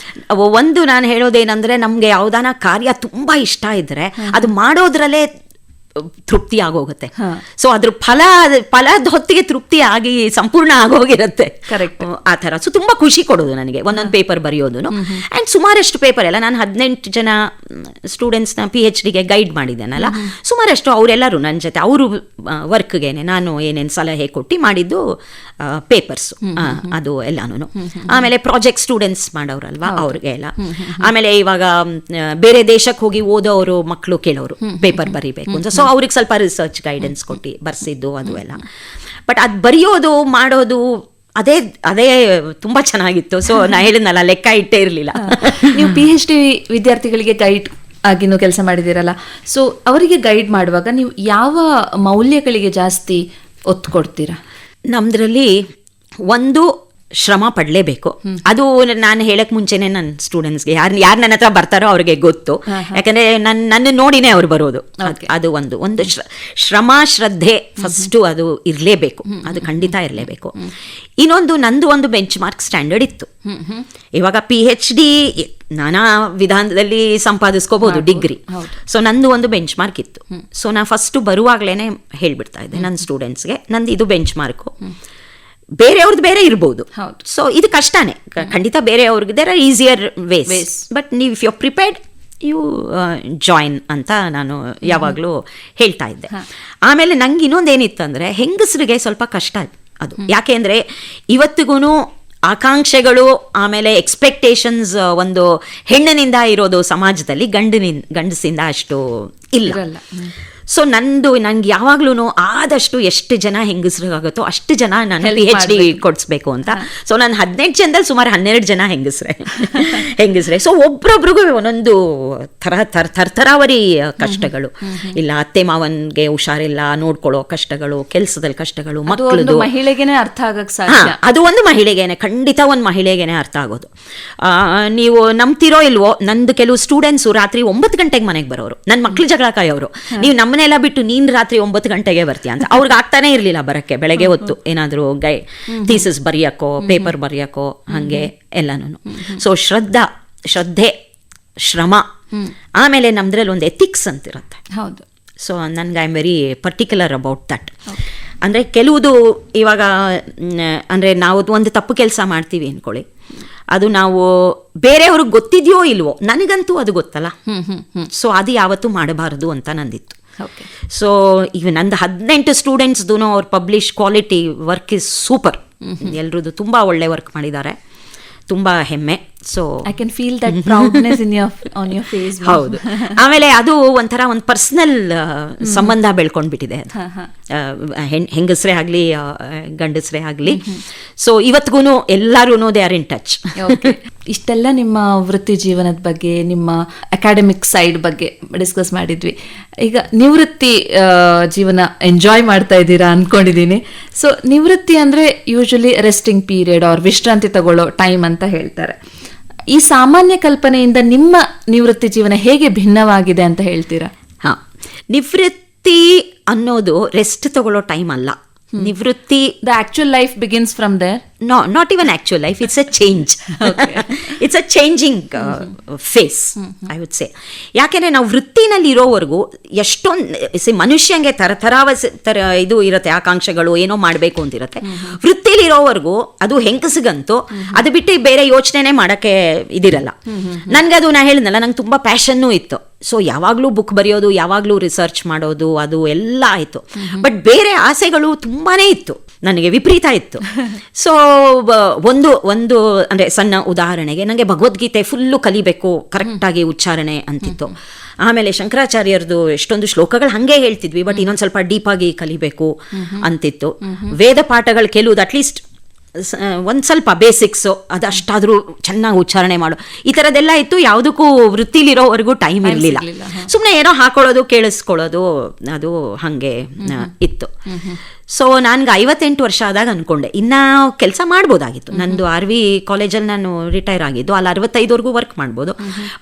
S2: ಒಂದು ನಾನು ಹೇಳೋದೇನಂದ್ರೆ, ನಮ್ಗೆ ಯಾವ್ದಾನ ಕಾರ್ಯ ತುಂಬಾ ಇಷ್ಟ ಇದ್ರೆ ಅದು ಮಾಡೋದ್ರಲ್ಲೇ ತೃಪ್ತಿ ಆಗೋಗುತ್ತೆ. ಸೊ ಅದ್ರ ಫಲದ ಹೊತ್ತಿಗೆ ತೃಪ್ತಿ ಆಗಿ ಸಂಪೂರ್ಣ ಆಗೋಗಿರುತ್ತೆ ಆ ಥರ. ಸೊ ತುಂಬಾ ಖುಷಿ ಕೊಡೋದು ನನಗೆ ಒಂದೊಂದು ಪೇಪರ್ ಬರೆಯೋದು. ಆ್ಯಂಡ್ ಸುಮಾರಷ್ಟು ಪೇಪರ್ ಎಲ್ಲ ನಾನು 18 ಜನ ಸ್ಟೂಡೆಂಟ್ಸ್ನ PhDಗೆ ಗೈಡ್ ಮಾಡಿದ್ದೇನಲ್ಲ, ಸುಮಾರಷ್ಟು ಅವರೆಲ್ಲರೂ ನನ್ನ ಜೊತೆ ಅವರು ವರ್ಕ್ಗೇನೆ ನಾನು ಏನೇನು ಸಲಹೆ ಕೊಟ್ಟು ಮಾಡಿದ್ದು ಪೇಪರ್ಸು ಅದು ಎಲ್ಲಾನು. ಆಮೇಲೆ ಪ್ರಾಜೆಕ್ಟ್ ಸ್ಟೂಡೆಂಟ್ಸ್ ಮಾಡೋರಲ್ವಾ ಅವ್ರಿಗೆ ಎಲ್ಲ. ಆಮೇಲೆ ಇವಾಗ ಬೇರೆ ದೇಶಕ್ಕೆ ಹೋಗಿ ಓದೋರು ಮಕ್ಕಳು ಕೇಳೋರು ಪೇಪರ್ ಬರೀಬೇಕು ಅಂತ, ಸೊ ಅವ್ರಿಗೆ ಸ್ವಲ್ಪ ರಿಸರ್ಚ್ ಗೈಡೆನ್ಸ್ ಕೊಟ್ಟು ಬರ್ಸಿದ್ದು ಅದು ಎಲ್ಲ. ಬಟ್ ಅದು ಬರೆಯೋದು ಮಾಡೋದು ಅದೇ ತುಂಬಾ ಚೆನ್ನಾಗಿತ್ತು. ಸೊ ನಾ ಹೇಳಿದ್ನಲ್ಲ, ಲೆಕ್ಕ ಇಟ್ಟೇ ಇರಲಿಲ್ಲ.
S1: ನೀವು PhD ವಿದ್ಯಾರ್ಥಿಗಳಿಗೆ ಗೈಡ್ ಆಗಿನೂ ಕೆಲಸ ಮಾಡಿದಿರಲ್ಲ, ಸೊ ಅವರಿಗೆ ಗೈಡ್ ಮಾಡುವಾಗ ನೀವು ಯಾವ ಮೌಲ್ಯಗಳಿಗೆ ಜಾಸ್ತಿ ಒತ್ತು ಕೊಡ್ತೀರಾ?
S2: ನಮ್ದ್ರಲ್ಲಿ ಒಂದು ಶ್ರಮ ಪಡಲೇಬೇಕು. ಅದು ನಾನು ಹೇಳಕ್ ಮುಂಚೆನೆ ನನ್ನ ಸ್ಟೂಡೆಂಟ್ಸ್ಗೆ ಯಾರು ನನ್ನ ಹತ್ರ ಬರ್ತಾರೋ ಅವ್ರಿಗೆ ಗೊತ್ತು, ಯಾಕಂದ್ರೆ ನನ್ನ ನೋಡಿನೇ ಅವ್ರು ಬರೋದು. ಅದು ಒಂದು ಶ್ರಮ ಶ್ರದ್ಧೆ ಫಸ್ಟು ಅದು ಇರಲೇಬೇಕು, ಅದು ಖಂಡಿತ ಇರಲೇಬೇಕು. ಇನ್ನೊಂದು ನಂದು ಒಂದು ಬೆಂಚ್ ಮಾರ್ಕ್ ಸ್ಟ್ಯಾಂಡರ್ಡ್ ಇತ್ತು. ಇವಾಗ PhD ನಾನಾ ವಿಧಾನದಲ್ಲಿ ಸಂಪಾದಿಸ್ಕೋಬಹುದು ಡಿಗ್ರಿ, ಸೊ ನಂದು ಒಂದು ಬೆಂಚ್ ಮಾರ್ಕ್ ಇತ್ತು. ಸೊ ನಾ ಫಸ್ಟು ಬರುವಾಗ್ಲೇನೆ ಹೇಳ್ಬಿಡ್ತಾ ಇದ್ದೆ ನನ್ನ ಸ್ಟೂಡೆಂಟ್ಸ್ಗೆ, ನಂದು ಇದು ಬೆಂಚ್ ಮಾರ್ಕು, ಬೇರೆಯವ್ರದ್ದು ಬೇರೆ ಇರ್ಬೋದು. ಸೊ ಇದು ಕಷ್ಟನೇ ಖಂಡಿತ, ಬೇರೆಯವ್ರಿಗೆ there are easier ways, but ನೀವು if you are prepared you join ಅಂತ ನಾನು ಯಾವಾಗಲೂ ಹೇಳ್ತಾ ಇದ್ದೆ. ಆಮೇಲೆ ನಂಗೆ ಇನ್ನೊಂದೇನಿತ್ತು ಅಂದರೆ, ಹೆಂಗಸರಿಗೆ ಸ್ವಲ್ಪ ಕಷ್ಟ ಅದು. ಯಾಕೆ ಅಂದರೆ ಇವತ್ತಿಗೂ ಆಕಾಂಕ್ಷೆಗಳು ಆಮೇಲೆ ಎಕ್ಸ್ಪೆಕ್ಟೇಷನ್ಸ್ ಒಂದು ಹೆಣ್ಣಿನಿಂದ ಇರೋದು ಸಮಾಜದಲ್ಲಿ ಗಂಡಸಿಂದ ಅಷ್ಟು ಇಲ್ಲ. ಸೊ ನಂಗೆ ಯಾವಾಗ್ಲೂ ಆದಷ್ಟು ಎಷ್ಟು ಜನ ಹೆಂಗಸರಾಗುತ್ತೋ ಅಷ್ಟು ಜನ ನಾನು PhD ಕೊಡಿಸ್ಬೇಕು ಅಂತ. ಸೊ ನಾನು 18 ಜನದಲ್ಲಿ ಸುಮಾರು 12 ಜನ ಹೆಂಗಸ್ರೆ. ಸೊ ಒಬ್ರೊಬ್ರಿಗೂ ಒಂದೊಂದು ತರಾವರಿ ಕಷ್ಟಗಳು. ಇಲ್ಲ ಅತ್ತೆ ಮಾವನ್ಗೆ ಹುಷಾರಿಲ್ಲ, ನೋಡ್ಕೊಳ್ಳೋ ಕಷ್ಟಗಳು, ಕೆಲಸದಲ್ಲಿ ಕಷ್ಟಗಳು, ಮಕ್ಕಳದು.
S1: ಮಹಿಳೆಗೆನೆ ಅರ್ಥ ಆಗಕ್ ಸಾಧ್ಯ.
S2: ಅದು ಒಂದು ಮಹಿಳೆಗೇನೆ, ಖಂಡಿತ ಒಂದು ಮಹಿಳೆಗೇನೆ ಅರ್ಥ ಆಗೋದು. ನೀವು ನಂಬ್ತಿರೋ ಇಲ್ವೋ, ನಂದು ಕೆಲವು ಸ್ಟೂಡೆಂಟ್ಸು ರಾತ್ರಿ 9 ಗಂಟೆಗೆ ಮನೆಗೆ ಬರೋರು, ನನ್ನ ಮಕ್ಳು ಜಗಳ ಕಾಯೋರು. ನೀವು ನಮ್ಮನೆಲ್ಲ ಬಿಟ್ಟು ನೀನ್ ರಾತ್ರಿ 9 ಗಂಟೆಗೆ ಬರ್ತೀಯ ಅಂತ. ಅವ್ರಿಗೆ ಆಗ್ತಾನೆ ಇರ್ಲಿಲ್ಲ ಬರಕ್ಕೆ. ಬೆಳಗ್ಗೆ ಹೊತ್ತು ಏನಾದ್ರು ಥೀಸಿಸ್ ಬರೆಯಕ್ಕೋ, ಪೇಪರ್ ಬರೆಯಕ್ಕೋ, ಹಂಗೆ ಎಲ್ಲಾನು. ಸೊ ಶ್ರದ್ಧೆ, ಶ್ರಮ, ಆಮೇಲೆ ನಮ್ದ್ರಲ್ಲಿ ಒಂದು ಎಥಿಕ್ಸ್ ಅಂತಿರುತ್ತೆ.
S1: ಹೌದು.
S2: ಸೊ ನನ್ಗೆ I am very particular about that. ಅಂದರೆ ಕೆಲವುದು ಇವಾಗ ಅಂದರೆ ನಾವು ಒಂದು ತಪ್ಪು ಕೆಲಸ ಮಾಡ್ತೀವಿ ಅಂದ್ಕೊಳ್ಳಿ, ಅದು ನಾವು ಬೇರೆಯವ್ರಿಗೆ ಗೊತ್ತಿದೆಯೋ ಇಲ್ವೋ, ನನಗಂತೂ ಅದು ಗೊತ್ತಲ್ಲ. ಸೊ ಅದು ಯಾವತ್ತೂ ಮಾಡಬಾರದು ಅಂತ ನಂದಿತ್ತು. ಸೊ ಈಗ ನಂದು 18 ಸ್ಟೂಡೆಂಟ್ಸ್ದು ಅವ್ರ publish quality work is super. ಎಲ್ರದ್ದು ತುಂಬ ಒಳ್ಳೆ ವರ್ಕ್ ಮಾಡಿದ್ದಾರೆ, ತುಂಬ ಹೆಮ್ಮೆ. So
S1: I can feel that proudness on your face.
S2: ಹೌದು. ಆಮೇಲೆ ಅದು ಒಂಥರ ಒಂದು ಪರ್ಸನಲ್ ಸಂಬಂಧ ಬೆಳ್ಕೊಂಡ್ಬಿಟ್ಟಿದೆ. ಹೆಂಗಸರೇ ಆಗಲಿ ಗಂಡಸರೇ ಆಗಲಿ. ಸೊ ಇವತ್ತಿಗೂ ಎಲ್ಲರೂ ದೇ ಆರ್ ಇನ್ ಟಚ್.
S1: ಇಷ್ಟೆಲ್ಲ ನಿಮ್ಮ ವೃತ್ತಿ ಜೀವನದ ಬಗ್ಗೆ, ನಿಮ್ಮ ಅಕಾಡೆಮಿಕ್ ಸೈಡ್ ಬಗ್ಗೆ ಡಿಸ್ಕಸ್ ಮಾಡಿದ್ವಿ. ಈಗ ನಿವೃತ್ತಿ ಜೀವನ ಎಂಜಾಯ್ ಮಾಡ್ತಾ ಇದ್ದೀರಾ ಅನ್ಕೊಂಡಿದ್ದೀನಿ. ಸೊ ನಿವೃತ್ತಿ ಅಂದ್ರೆ ಯೂಶಲಿ ರೆಸ್ಟಿಂಗ್ ಪೀರಿಯಡ್ ಆರ್ ವಿಶ್ರಾಂತಿ ತಗೊಳ್ಳೋ ಟೈಮ್ ಅಂತ ಹೇಳ್ತಾರೆ. ಈ ಸಾಮಾನ್ಯ ಕಲ್ಪನೆಯಿಂದ ನಿಮ್ಮ ನಿವೃತ್ತಿ ಜೀವನ ಹೇಗೆ ಭಿನ್ನವಾಗಿದೆ ಅಂತ ಹೇಳ್ತೀರಾ?
S2: ನಿವೃತ್ತಿ ಅನ್ನೋದು ರೆಸ್ಟ್ ತಗೊಳ್ಳೋ ಟೈಮ್ ಅಲ್ಲ. ನಿವೃತ್ತಿ,
S1: the actual life begins from there.
S2: No, not even actual life. It's a change. It's a changing phase, I would say. ಯಾಕೆಂದರೆ ನಾವು ವೃತ್ತಿನಲ್ಲಿ ಇರೋವರೆಗೂ ಎಷ್ಟೊಂದು ಮನುಷ್ಯಂಗೆ ತರ ಇದು ಇರುತ್ತೆ, ಆಕಾಂಕ್ಷೆಗಳು, ಏನೋ ಮಾಡಬೇಕು ಅಂತಿರುತ್ತೆ. ವೃತ್ತಿಲಿ ಇರೋವರೆಗೂ ಅದು ಹೆಂಗಸಿಗಂತೂ ಅದು ಬಿಟ್ಟು ಬೇರೆ ಯೋಚನೆ ಮಾಡೋಕ್ಕೆ ಇದಿರಲ್ಲ. ನನಗದು ನಾ ಹೇಳಿದ್ನಲ್ಲ, ನಂಗೆ ತುಂಬ ಪ್ಯಾಷನ್ನೂ ಇತ್ತು. ಸೊ ಯಾವಾಗಲೂ ಬುಕ್ ಬರೆಯೋದು, ಯಾವಾಗಲೂ ರಿಸರ್ಚ್ ಮಾಡೋದು, ಅದು ಎಲ್ಲ ಆಯಿತು. ಬಟ್ ಬೇರೆ ಆಸೆಗಳು ತುಂಬಾ ಇತ್ತು, ನನಗೆ ವಿಪರೀತ ಇತ್ತು. ಸೊ ಒಂದು ಅಂದರೆ ಸಣ್ಣ ಉದಾಹರಣೆಗೆ, ನನಗೆ ಭಗವದ್ಗೀತೆ ಫುಲ್ಲು ಕಲಿಬೇಕು, ಕರೆಕ್ಟಾಗಿ ಉಚ್ಚಾರಣೆ ಅಂತಿತ್ತು. ಆಮೇಲೆ ಶಂಕರಾಚಾರ್ಯರದು ಎಷ್ಟೊಂದು ಶ್ಲೋಕಗಳು ಹಾಗೆ ಹೇಳ್ತಿದ್ವಿ, ಬಟ್ ಇನ್ನೊಂದು ಸ್ವಲ್ಪ ಡೀಪಾಗಿ ಕಲಿಬೇಕು ಅಂತಿತ್ತು. ವೇದ ಪಾಠಗಳು ಕೆಲವುದು ಅಟ್ಲೀಸ್ಟ್ ಒಂದು ಸ್ವಲ್ಪ ಬೇಸಿಕ್ಸು ಅದಷ್ಟಾದರೂ ಚೆನ್ನಾಗಿ ಉಚ್ಚಾರಣೆ ಮಾಡು, ಈ ಥರದ್ದೆಲ್ಲ ಇತ್ತು. ಯಾವುದಕ್ಕೂ ವೃತ್ತಿಲಿರೋವರೆಗೂ ಟೈಮ್ ಇರಲಿಲ್ಲ. ಸುಮ್ಮನೆ ಏನೋ ಹಾಕೊಳ್ಳೋದು, ಕೇಳಿಸ್ಕೊಳ್ಳೋದು, ಅದು ಹಾಗೆ ಇತ್ತು. ಸೊ ನನಗೆ 58 ವರ್ಷ ಆದಾಗ ಅಂದ್ಕೊಂಡೆ ಇನ್ನೂ ಕೆಲಸ ಮಾಡ್ಬೋದಾಗಿತ್ತು. ನಂದು RV ಕಾಲೇಜಲ್ಲಿ ನಾನು ರಿಟೈರ್ ಆಗಿದ್ದು, ಅಲ್ಲಿ 65ವರೆಗೂ ವರ್ಕ್ ಮಾಡ್ಬೋದು.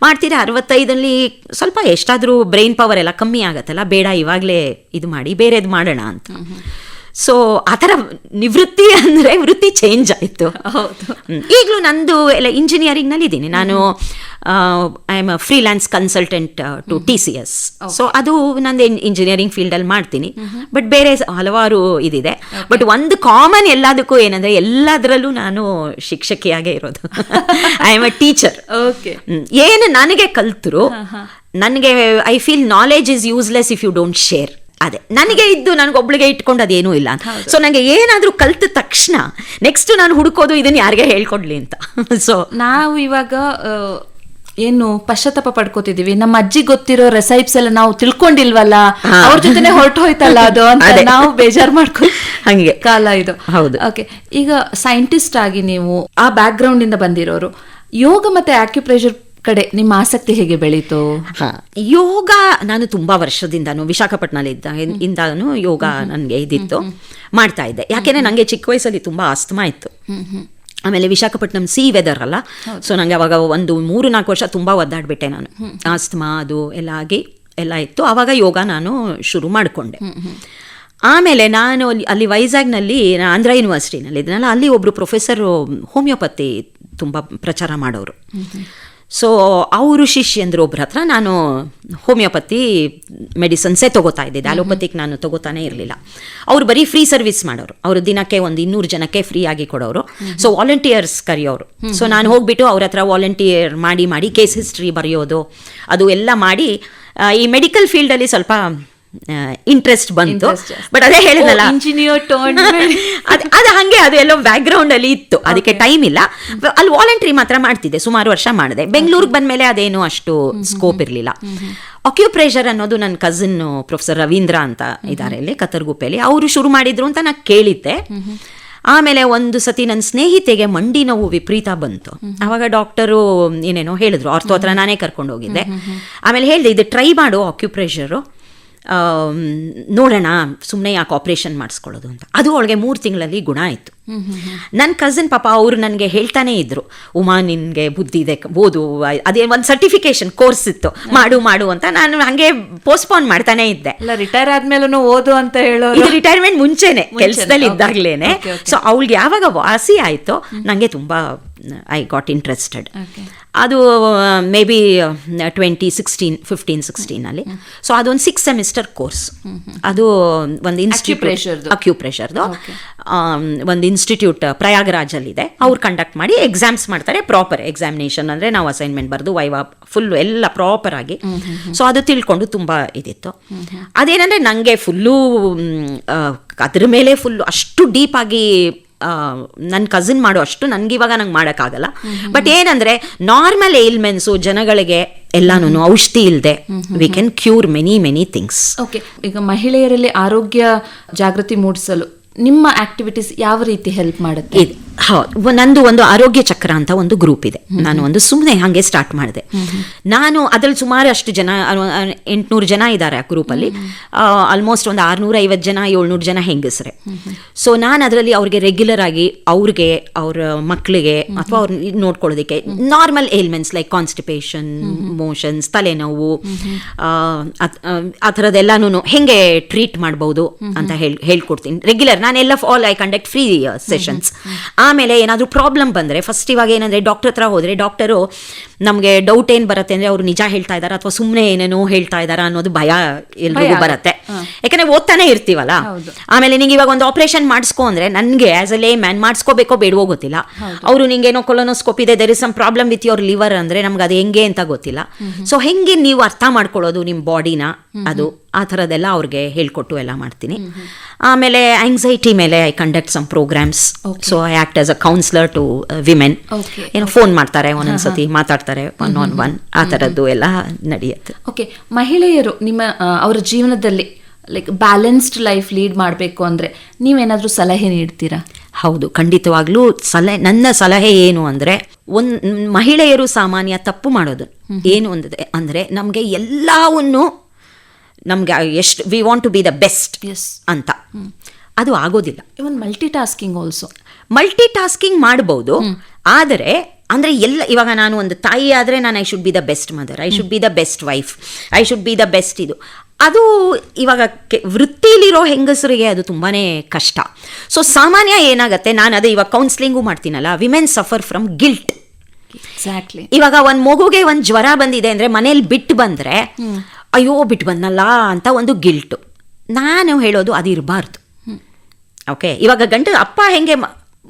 S2: ಮಾಡ್ತೀರಾ 65ಅಲ್ಲಿ ಸ್ವಲ್ಪ ಎಷ್ಟಾದರೂ ಬ್ರೈನ್ ಪವರ್ ಎಲ್ಲ ಕಮ್ಮಿ ಆಗತ್ತಲ್ಲ, ಬೇಡ ಇವಾಗಲೇ ಇದು ಮಾಡಿ ಬೇರೆದು ಮಾಡೋಣ ಅಂತ. ಸೊ ಆ ಥರ ನಿವೃತ್ತಿ ಅಂದರೆ ವೃತ್ತಿ ಚೇಂಜ್ ಆಯಿತು. ಈಗಲೂ ನಂದು ಎಲ್ಲ ಇಂಜಿನಿಯರಿಂಗ್ನಲ್ಲಿ ಇದ್ದೀನಿ ನಾನು. I am a freelance consultant to TCS. So ಅದು ನಂದು ಇಂಜಿನಿಯರಿಂಗ್ ಫೀಲ್ಡಲ್ಲಿ ಮಾಡ್ತೀನಿ. ಬಟ್ ಬೇರೆ ಹಲವಾರು ಇದಿದೆ. ಬಟ್ ಒಂದು ಕಾಮನ್ ಎಲ್ಲದಕ್ಕೂ ಏನಂದರೆ, ಎಲ್ಲದರಲ್ಲೂ ನಾನು ಶಿಕ್ಷಕಿಯಾಗೇ ಇರೋದು. I am a teacher. ಏನು ನನಗೆ ಕಲ್ತರು, ನನಗೆ I feel knowledge is useless if you don't share. ಅದೇ ನನಗೆ ಇದ್ದು ನನಗೊಬ್ಳಿಗೆ ಇಟ್ಕೊಂಡು ಅದೇನೂ ಇಲ್ಲ. ಸೊ ನನಗೆ ಏನಾದರೂ ಕಲ್ತ ತಕ್ಷಣ ನೆಕ್ಸ್ಟ್ ನಾನು ಹುಡುಕೋದು ಇದನ್ನು ಯಾರಿಗೆ ಹೇಳ್ಕೊಡ್ಲಿ ಅಂತ. ಸೊ
S1: ನಾವು ಇವಾಗ ಏನು ಪಶ್ಚಾತ್ತಾಪ ಪಡ್ಕೋತಿದೀವಿ, ನಮ್ಮ ಅಜ್ಜಿ ಗೊತ್ತಿರೋ ರೆಸೈಪ್ಸ್ ಎಲ್ಲ ನಾವು ತಿಳ್ಕೊಂಡಿಲ್ವಲ್ಲ, ಅವ್ರ ಜೊತೆನೆ ಹೊರಟು ಹೋಯ್ತಲ್ಲ ಅದು ಅಂತ ನಾವು ಬೇಜಾರು ಮಾಡ್ಕೊ
S2: ಹಂಗೆ ಕಾಲ
S1: ಇದು. ಹೌದು. ಓಕೆ, ಈಗ ಸೈಂಟಿಸ್ಟ್ ಆಗಿ ನೀವು ಆ ಬ್ಯಾಕ್ ಗ್ರೌಂಡ್ ಇಂದ ಬಂದಿರೋರು, ಯೋಗ ಮತ್ತೆ ಆಕ್ಯುಪ್ರೆಷರ್ ಕಡೆ ನಿಮ್ಮ ಆಸಕ್ತಿ ಹೇಗೆ ಬೆಳೀತು?
S2: ಯೋಗ ನಾನು ತುಂಬಾ ವರ್ಷದಿಂದಾನು ವಿಶಾಖಪಟ್ಟಣದಿಂದ ಯೋಗ ನನಗೆ ಇದಿತ್ತು, ಮಾಡ್ತಾ ಇದ್ದೆ. ಯಾಕೆಂದ್ರೆ ನನಗೆ ಚಿಕ್ಕ ವಯಸ್ಸಲ್ಲಿ ತುಂಬಾ ಆಸ್ತಮಾ ಇತ್ತು. ಆಮೇಲೆ ವಿಶಾಖಪಟ್ಟಣಂ ವೆದರ್ ಅಲ್ಲ, ಸೊ ನನಗೆ ಅವಾಗ ಒಂದು 3-4 ವರ್ಷ ತುಂಬ ಒದ್ದಾಡ್ಬಿಟ್ಟೆ ನಾನು. ಆಸ್ತಮಾ ಅದು ಎಲ್ಲ ಆಗಿ ಎಲ್ಲ ಇತ್ತು. ಆವಾಗ ಯೋಗ ನಾನು ಶುರು ಮಾಡಿಕೊಂಡೆ. ಆಮೇಲೆ ನಾನು ಅಲ್ಲಿ ವೈಜಾಗ್ನಲ್ಲಿ ಆಂಧ್ರ ಯೂನಿವರ್ಸಿಟಿನಲ್ಲಿ ಇದ್ನಲ್ಲ, ಅಲ್ಲಿ ಒಬ್ಬರು ಪ್ರೊಫೆಸರು ಹೋಮಿಯೋಪತಿ ತುಂಬ ಪ್ರಚಾರ ಮಾಡೋರು. ಸೊ ಅವರು ಶಿಷ್ಯಂದ್ರು ಒಬ್ಬರ ಹತ್ರ ನಾನು ಹೋಮಿಯೋಪತಿ ಮೆಡಿಸನ್ಸೇ ತೊಗೋತಾ ಇದ್ದಿದ್ದೆ, ಅಲೋಪತಿಗೆ ನಾನು ತೊಗೋತಾನೆ ಇರಲಿಲ್ಲ. ಅವರು ಬರೀ ಫ್ರೀ ಸರ್ವಿಸ್ ಮಾಡೋರು, ಅವರು ದಿನಕ್ಕೆ ಒಂದು 200 ಜನಕ್ಕೆ ಫ್ರೀ ಆಗಿ ಕೊಡೋರು. So volunteers ಕರೆಯೋರು. ಸೊ ನಾನು ಹೋಗ್ಬಿಟ್ಟು ಅವ್ರ ಹತ್ರ ವಾಲಂಟಿಯರ್ ಮಾಡಿ ಕೇಸ್ ಹಿಸ್ಟ್ರಿ ಬರೆಯೋದು ಅದು ಎಲ್ಲ ಮಾಡಿ ಈ ಮೆಡಿಕಲ್ ಫೀಲ್ಡಲ್ಲಿ ಸ್ವಲ್ಪ ಇಂಟ್ರೆಸ್ಟ್ ಬಂತು. ಬಟ್ ಅದೇ ಹೇಳಿದ್ನಲ್ಲ, ಅದು ಹಾಗೆ ಅದು ಎಲ್ಲೋ ಬ್ಯಾಕ್ ಗ್ರೌಂಡ್ ಅಲ್ಲಿ ಇತ್ತು, ಅದಕ್ಕೆ ಟೈಮ್ ಇಲ್ಲ. ಅಲ್ಲಿ ವಾಲಂಟ್ರಿ ಮಾತ್ರ ಮಾಡ್ತಿದ್ದೆ, ಸುಮಾರು ವರ್ಷ ಮಾಡಿದೆ. ಬೆಂಗಳೂರಿಗೆ ಬಂದ್ಮೇಲೆ ಅದೇನು ಅಷ್ಟು ಸ್ಕೋಪ್ ಇರಲಿಲ್ಲ. ಆಕ್ಯುಪ್ರೆಷರ್ ಅನ್ನೋದು ನನ್ನ ಕಸಿನ್ ಪ್ರೊಫೆಸರ್ ರವೀಂದ್ರ ಅಂತ ಇದ್ದಾರೆ ಇಲ್ಲಿ ಕತ್ತರ್ಗುಪ್ಪೆಯಲ್ಲಿ, ಅವರು ಶುರು ಮಾಡಿದ್ರು ಅಂತ ನಾನು ಕೇಳಿದ್ದೆ. ಆಮೇಲೆ ಒಂದು ಸತಿ ನನ್ನ ಸ್ನೇಹಿತೆಗೆ ಮಂಡಿ ನೋವು ವಿಪರೀತ ಬಂತು. ಆವಾಗ ಡಾಕ್ಟರು ಏನೇನೋ ಹೇಳಿದ್ರು, ಆರ್ಥೋ ಹತ್ರ ನಾನೇ ಕರ್ಕೊಂಡು ಹೋಗಿದ್ದೆ. ಆಮೇಲೆ ಹೇಳಿದೆ, ಇದು ಟ್ರೈ ಮಾಡು ಆಕ್ಯುಪ್ರೆಷರು, ನೋಡೋಣ ಸುಮ್ಮನೆ ಯಾಕೆ ಆಪ್ರೇಷನ್ ಮಾಡಿಸ್ಕೊಳ್ಳೋದು ಅಂತ. ಅದು ಅವಳಿಗೆ 3 ತಿಂಗಳಲ್ಲಿ ಗುಣ ಆಯಿತು. ನನ್ನ ಕಸಿನ್ ಪಾಪ ಅವರು ನನಗೆ ಹೇಳ್ತಾನೆ ಇದ್ರು, ಉಮಾ ನಿನಗೆ ಬುದ್ಧಿ ಇದೆ, ಓದು, ಅದೇ ಒಂದು ಸರ್ಟಿಫಿಕೇಶನ್ ಕೋರ್ಸ್ ಇತ್ತು, ಮಾಡು ಅಂತ. ನಾನು ಹಂಗೆ ಪೋಸ್ಟ್ಪೋನ್ ಮಾಡ್ತಾನೆ ಇದ್ದೆ.
S1: ರಿಟೈರ್ ಆದ್ಮೇಲೂ ಓದು ಅಂತ ಹೇಳೋ,
S2: ಇದು ರಿಟೈರ್ಮೆಂಟ್ ಮುಂಚೆನೆ ಕೆಲಸದಲ್ಲಿ ಇದ್ದಾಗಲೇನೆ. ಸೊ ಅವಳಿಗೆ ಯಾವಾಗ ವಾಸಿ ಆಯಿತೋ ನನಗೆ ತುಂಬ ಐ ಗಾಟ್ ಇಂಟ್ರೆಸ್ಟೆಡ್. ಅದು ಮೇ ಬಿ 2015-16 ಸೊ ಅದೊಂದು 6 ಸೆಮಿಸ್ಟರ್ ಕೋರ್ಸ್. ಅದು ಒಂದು ಅಕ್ಯುಪ್ರೆಷರ್ದು ಒಂದು ಇನ್ಸ್ಟಿಟ್ಯೂಟ್ ಪ್ರಯಾಗರಾಜಲ್ಲಿದೆ. ಅವ್ರು ಕಂಡಕ್ಟ್ ಮಾಡಿ ಎಕ್ಸಾಮ್ಸ್ ಮಾಡ್ತಾರೆ, ಪ್ರಾಪರ್ ಎಕ್ಸಾಮಿನೇಷನ್ ಅಂದರೆ ನಾವು ಅಸೈನ್ಮೆಂಟ್ ಬರೆದು ವೈವಾ ಫುಲ್ ಎಲ್ಲ ಪ್ರಾಪರ್ ಆಗಿ. ಸೊ ಅದು ತಿಳ್ಕೊಂಡು ತುಂಬ ಇದಿತ್ತು. ಅದೇನಂದರೆ ನನಗೆ ಫುಲ್ಲು ಅದ್ರ ಮೇಲೆ ಫುಲ್ಲು ಅಷ್ಟು ಡೀಪಾಗಿ ನನ್ನ ಕಸಿನ್ ಮಾಡೋ ಅಷ್ಟು ನನಗಿವಾಗ ನಂಗೆ ಮಾಡೋಕ್ಕಾಗಲ್ಲ. ಬಟ್ ಏನಂದರೆ ನಾರ್ಮಲ್ ಏಲ್ಮೆನ್ಸು ಜನಗಳಿಗೆ ಎಲ್ಲಾನು ಔಷಧಿ ಇಲ್ಲದೆ we can cure many things.
S1: Okay, ಈಗ ಮಹಿಳೆಯರಲ್ಲಿ ಆರೋಗ್ಯ ಜಾಗೃತಿ ಮೂಡಿಸಲು ನಿಮ್ಮ ಆಕ್ಟಿವಿಟೀಸ್ ಯಾವ ರೀತಿ ಹೆಲ್ಪ್ ಮಾಡುತ್ತೆ?
S2: ಹೌದು, ನಂದು ಒಂದು ಆರೋಗ್ಯ ಚಕ್ರ ಅಂತ ಒಂದು ಗ್ರೂಪ್ ಇದೆ. ನಾನು ಒಂದು ಸುಮ್ಮನೆ ಹಾಗೆ ಸ್ಟಾರ್ಟ್ ಮಾಡಿದೆ. ನಾನು ಅದ್ರಲ್ಲಿ ಸುಮಾರು ಅಷ್ಟು ಜನ 800 ಜನ ಇದ್ದಾರೆ ಆ ಗ್ರೂಪಲ್ಲಿ. ಆಲ್ಮೋಸ್ಟ್ ಒಂದು 650 ಜನ 700 ಜನ ಹೆಂಗಸ್ರೆ. ಸೊ ನಾನು ಅದರಲ್ಲಿ ಅವ್ರಿಗೆ ರೆಗ್ಯುಲರ್ ಆಗಿ ಅವ್ರಿಗೆ ಅವ್ರ ಮಕ್ಕಳಿಗೆ ಅಥವಾ ಅವ್ರ ನೋಡ್ಕೊಳ್ಳೋದಕ್ಕೆ normal ailments like constipation, motions, ತಲೆನೋವು, ಆ ಥರದ್ದೆಲ್ಲನೂ ಹೆಂಗೆ ಟ್ರೀಟ್ ಮಾಡ್ಬೋದು ಅಂತ ಹೇಳ್ಕೊಡ್ತೀನಿ ರೆಗ್ಯುಲರ್. ನಾನೆಲ್ಲ all I conduct free sessions. ಆಮೇಲೆ ಏನಾದರೂ ಪ್ರಾಬ್ಲಮ್ ಬಂದರೆ ಫಸ್ಟ್ ಇವಾಗ ಏನಂದರೆ ಡಾಕ್ಟರ್ ಹತ್ರ ಹೋದರೆ ಡಾಕ್ಟರು ನಮಗೆ ಡೌಟ್ ಏನು ಬರುತ್ತೆ ಅಂದರೆ ಅವರು ನಿಜ ಹೇಳ್ತಾ ಇದ್ದಾರಾ ಅಥವಾ ಸುಮ್ಮನೆ ಏನೇನೋ ಹೇಳ್ತಾ ಇದ್ದಾರಾ ಅನ್ನೋದು ಭಯ ಎಲ್ರಿಗೂ ಬರುತ್ತೆ. ಯಾಕಂದರೆ ಓದ್ತಾನೆ ಇರ್ತೀವಲ್ಲ. ಆಮೇಲೆ ನಿಂಗೆ ಇವಾಗ ಒಂದು ಆಪರೇಷನ್ ಮಾಡಿಸ್ಕೊ ಅಂದರೆ ನನಗೆ ಆ್ಯಸ್ ಅ ಲೇ ಮ್ಯಾನ್ ಮಾಡಿಸ್ಕೋಬೇಕೋ ಬೇಡವೋ ಗೊತ್ತಿಲ್ಲ. ಅವರು ನಿಂಗೇನೋ ಕೊಲೊನೋಸ್ಕೋಪ್ ಇದೆ, there is some problem with your liver ಅಂದರೆ ನಮ್ಗೆ ಅದು ಹೆಂಗೆ ಅಂತ ಗೊತ್ತಿಲ್ಲ. ಸೊ ಹೆಂಗೆ ನೀವು ಅರ್ಥ ಮಾಡ್ಕೊಳ್ಳೋದು ನಿಮ್ಮ ಬಾಡಿನ, ಅದು ಆ ಥರದ್ದೆಲ್ಲ ಅವ್ರಿಗೆ ಹೇಳ್ಕೊಟ್ಟು ಎಲ್ಲ ಮಾಡ್ತೀನಿ. ಆಮೇಲೆ ಆಂಗ್ಸೈಟಿ ಮೇಲೆ I conduct some programmes. So I act as a counsellor to women. ಏನೋ ಫೋನ್ ಮಾಡ್ತಾರೆ, ಒಂದೊಂದ್ಸತಿ ಮಾತಾಡ್ತಾರೆ 1-on-1, ಆ ಥರದ್ದು ಎಲ್ಲ ನಡೆಯುತ್ತೆ.
S1: ಓಕೆ, ಮಹಿಳೆಯರು ನಿಮ್ಮ ಅವರ ಜೀವನದಲ್ಲಿ ಲೈಕ್ ಬ್ಯಾಲೆನ್ಸ್ಡ್ ಲೈಫ್ ಲೀಡ್ ಮಾಡಬೇಕು ಅಂದರೆ ನೀವೇನಾದರೂ ಸಲಹೆ ನೀಡ್ತೀರಾ?
S2: ಹೌದು, ಖಂಡಿತವಾಗ್ಲೂ ನನ್ನ ಸಲಹೆ ಏನು ಅಂದರೆ, ಮಹಿಳೆಯರು ಸಾಮಾನ್ಯ ತಪ್ಪು ಮಾಡೋದು ಏನು ಅಂದರೆ ನಮಗೆ ಎಲ್ಲವನ್ನು ನಮಗೆ ಎಷ್ಟು we want to be the best ಅಂತ, ಅದು ಆಗೋದಿಲ್ಲ.
S1: ಇವನ್ ಮಲ್ಟಿ
S2: ಟಾಸ್ಕಿಂಗ್ ಮಾಡ್ಬೋದು, ಆದರೆ ಅಂದರೆ ಎಲ್ಲ ಇವಾಗ ನಾನು ಒಂದು ತಾಯಿ ಆದರೆ ನಾನು I should be the best mother, I should be the best wife, I should be the best. ಅದು ಇವಾಗ ವೃತ್ತಿಲಿರೋ ಹೆಂಗಸರಿಗೆ ಅದು ತುಂಬಾ ಕಷ್ಟ. ಸೊ ಸಾಮಾನ್ಯ ಏನಾಗುತ್ತೆ, ನಾನು ಅದೇ ಇವಾಗ ಕೌನ್ಸಿಲಿಂಗು ಮಾಡ್ತೀನಲ್ಲ, ವಿಮೆನ್ ಸಫರ್ ಫ್ರಮ್ ಗಿಲ್ಟ್. ಇವಾಗ ಒಂದು ಮಗುಗೆ ಒಂದು ಜ್ವರ ಬಂದಿದೆ ಅಂದರೆ ಮನೇಲಿ ಬಿಟ್ಟು ಬಂದರೆ ಅಯ್ಯೋ ಬಿಟ್ಟು ಬಂದಲ್ಲ ಅಂತ ಒಂದು ಗಿಲ್ಟು. ನಾನು ಹೇಳೋದು ಅದು ಇರಬಾರ್ದು. ಓಕೆ, ಇವಾಗ ಅಪ್ಪ ಹೆಂಗೆ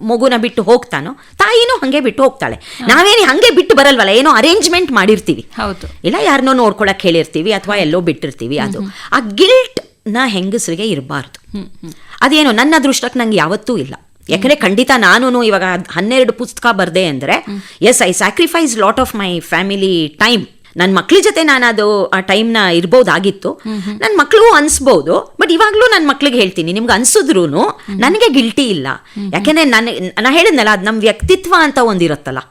S2: ಮಗುನ ಬಿಟ್ಟು ಹೋಗ್ತಾನೋ ತಾಯಿನೂ ಹಾಗೆ ಬಿಟ್ಟು ಹೋಗ್ತಾಳೆ. ನಾವೇನು ಹಾಗೆ ಬಿಟ್ಟು ಬರಲ್ವಲ್ಲ, ಏನೋ ಅರೇಂಜ್ಮೆಂಟ್ ಮಾಡಿರ್ತೀವಿ, ಇಲ್ಲ ಯಾರನ್ನೋ ನೋಡ್ಕೊಳಕ್ಕೆ ಹೇಳಿರ್ತೀವಿ ಅಥವಾ ಎಲ್ಲೋ ಬಿಟ್ಟಿರ್ತೀವಿ. ಅದು ಆ ಗಿಲ್ಟ್ನ ಹೆಂಗಸರಿಗೆ ಇರಬಾರ್ದು. ಅದೇನೋ ನನ್ನ ದೃಷ್ಟಕ್ಕೆ ನಂಗೆ ಯಾವತ್ತೂ ಇಲ್ಲ. ಯಾಕಂದರೆ ಖಂಡಿತ ನಾನು ಇವಾಗ 12 ಪುಸ್ತಕ ಬರೆದೆ ಅಂದರೆ yes I sacrifice lot of my family time. ನನ್ನ ಮಕ್ಳ ಜೊತೆ ನಾನು ಅದು ಆ ಟೈಮ್ನ ಇರ್ಬೋದಾಗಿತ್ತು. ನನ್ನ ಮಕ್ಳಿಗೂ ಅನಿಸ್ಬೋದು, ಬಟ್ ಇವಾಗಲೂ ನನ್ನ ಮಕ್ಳಿಗೆ ಹೇಳ್ತೀನಿ, ನಿಮ್ಗೆ ಅನ್ಸಿದ್ರು ನನಗೆ ಗಿಲ್ಟಿ ಇಲ್ಲ. ಯಾಕೆಂದರೆ ನಾನು ಹೇಳಿದ್ನಲ್ಲ, ಅದು ನಮ್ಮ ವ್ಯಕ್ತಿತ್ವ ಅಂತ ಒಂದಿರುತ್ತಲ್ಲ.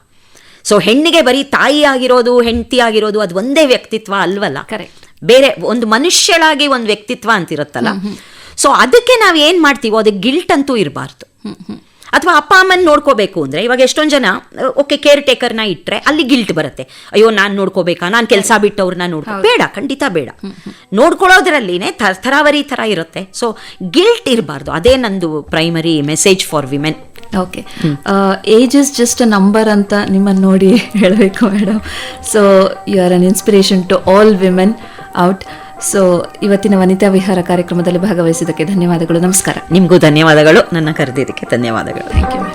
S2: ಸೊ ಹೆಣ್ಣಿಗೆ ಬರೀ ತಾಯಿ ಆಗಿರೋದು, ಹೆಂಡತಿ ಆಗಿರೋದು ಅದು ಒಂದೇ ವ್ಯಕ್ತಿತ್ವ ಅಲ್ವಲ್ಲ, ಬೇರೆ ಒಂದು ಮನುಷ್ಯಳಾಗಿ ಒಂದು ವ್ಯಕ್ತಿತ್ವ ಅಂತಿರುತ್ತಲ್ಲ. ಸೊ ಅದಕ್ಕೆ ನಾವು ಏನು ಮಾಡ್ತೀವೋ ಅದಕ್ಕೆ ಗಿಲ್ಟ್ ಅಂತೂ ಇರಬಾರ್ದು. ಅಥವಾ ಅಪ್ಪ ಅಮ್ಮನ ನೋಡ್ಕೋಬೇಕು ಅಂದರೆ ಇವಾಗ ಎಷ್ಟೊಂದು ಜನ ಓಕೆ ಕೇರ್ ಟೇಕರ್ನ ಇಟ್ಟರೆ ಅಲ್ಲಿ ಗಿಲ್ಟ್ ಬರುತ್ತೆ. ಅಯ್ಯೋ ನಾನು ನೋಡ್ಕೋಬೇಕಾ, ನಾನು ಕೆಲಸ ಬಿಟ್ಟವ್ರನ್ನ ಬೇಡ, ಖಂಡಿತ ಬೇಡ. ನೋಡ್ಕೊಳ್ಳೋದ್ರಲ್ಲಿನೇ ಥರಾವರಿ ಥರ ಇರುತ್ತೆ. ಸೊ ಗಿಲ್ಟ್ ಇರಬಾರ್ದು. ಅದೇ ನಂದು primary message for women.
S1: Okay, age is just a number ಅಂತ ನಿಮ್ಮನ್ನು ನೋಡಿ ಹೇಳಬೇಕು madam. So you are an inspiration to all women out. So ಇವತ್ತಿನ ವನಿತಾ ವಿಹಾರ ಕಾರ್ಯಕ್ರಮದಲ್ಲಿ ಭಾಗವಹಿಸಿದ್ದಕ್ಕೆ ಧನ್ಯವಾದಗಳು. ನಮಸ್ಕಾರ.
S2: ನಿಮಗೂ ಧನ್ಯವಾದಗಳು, ನನ್ನ ಕರೆದಿದ್ದಕ್ಕೆ ಧನ್ಯವಾದಗಳು.
S1: Thank you.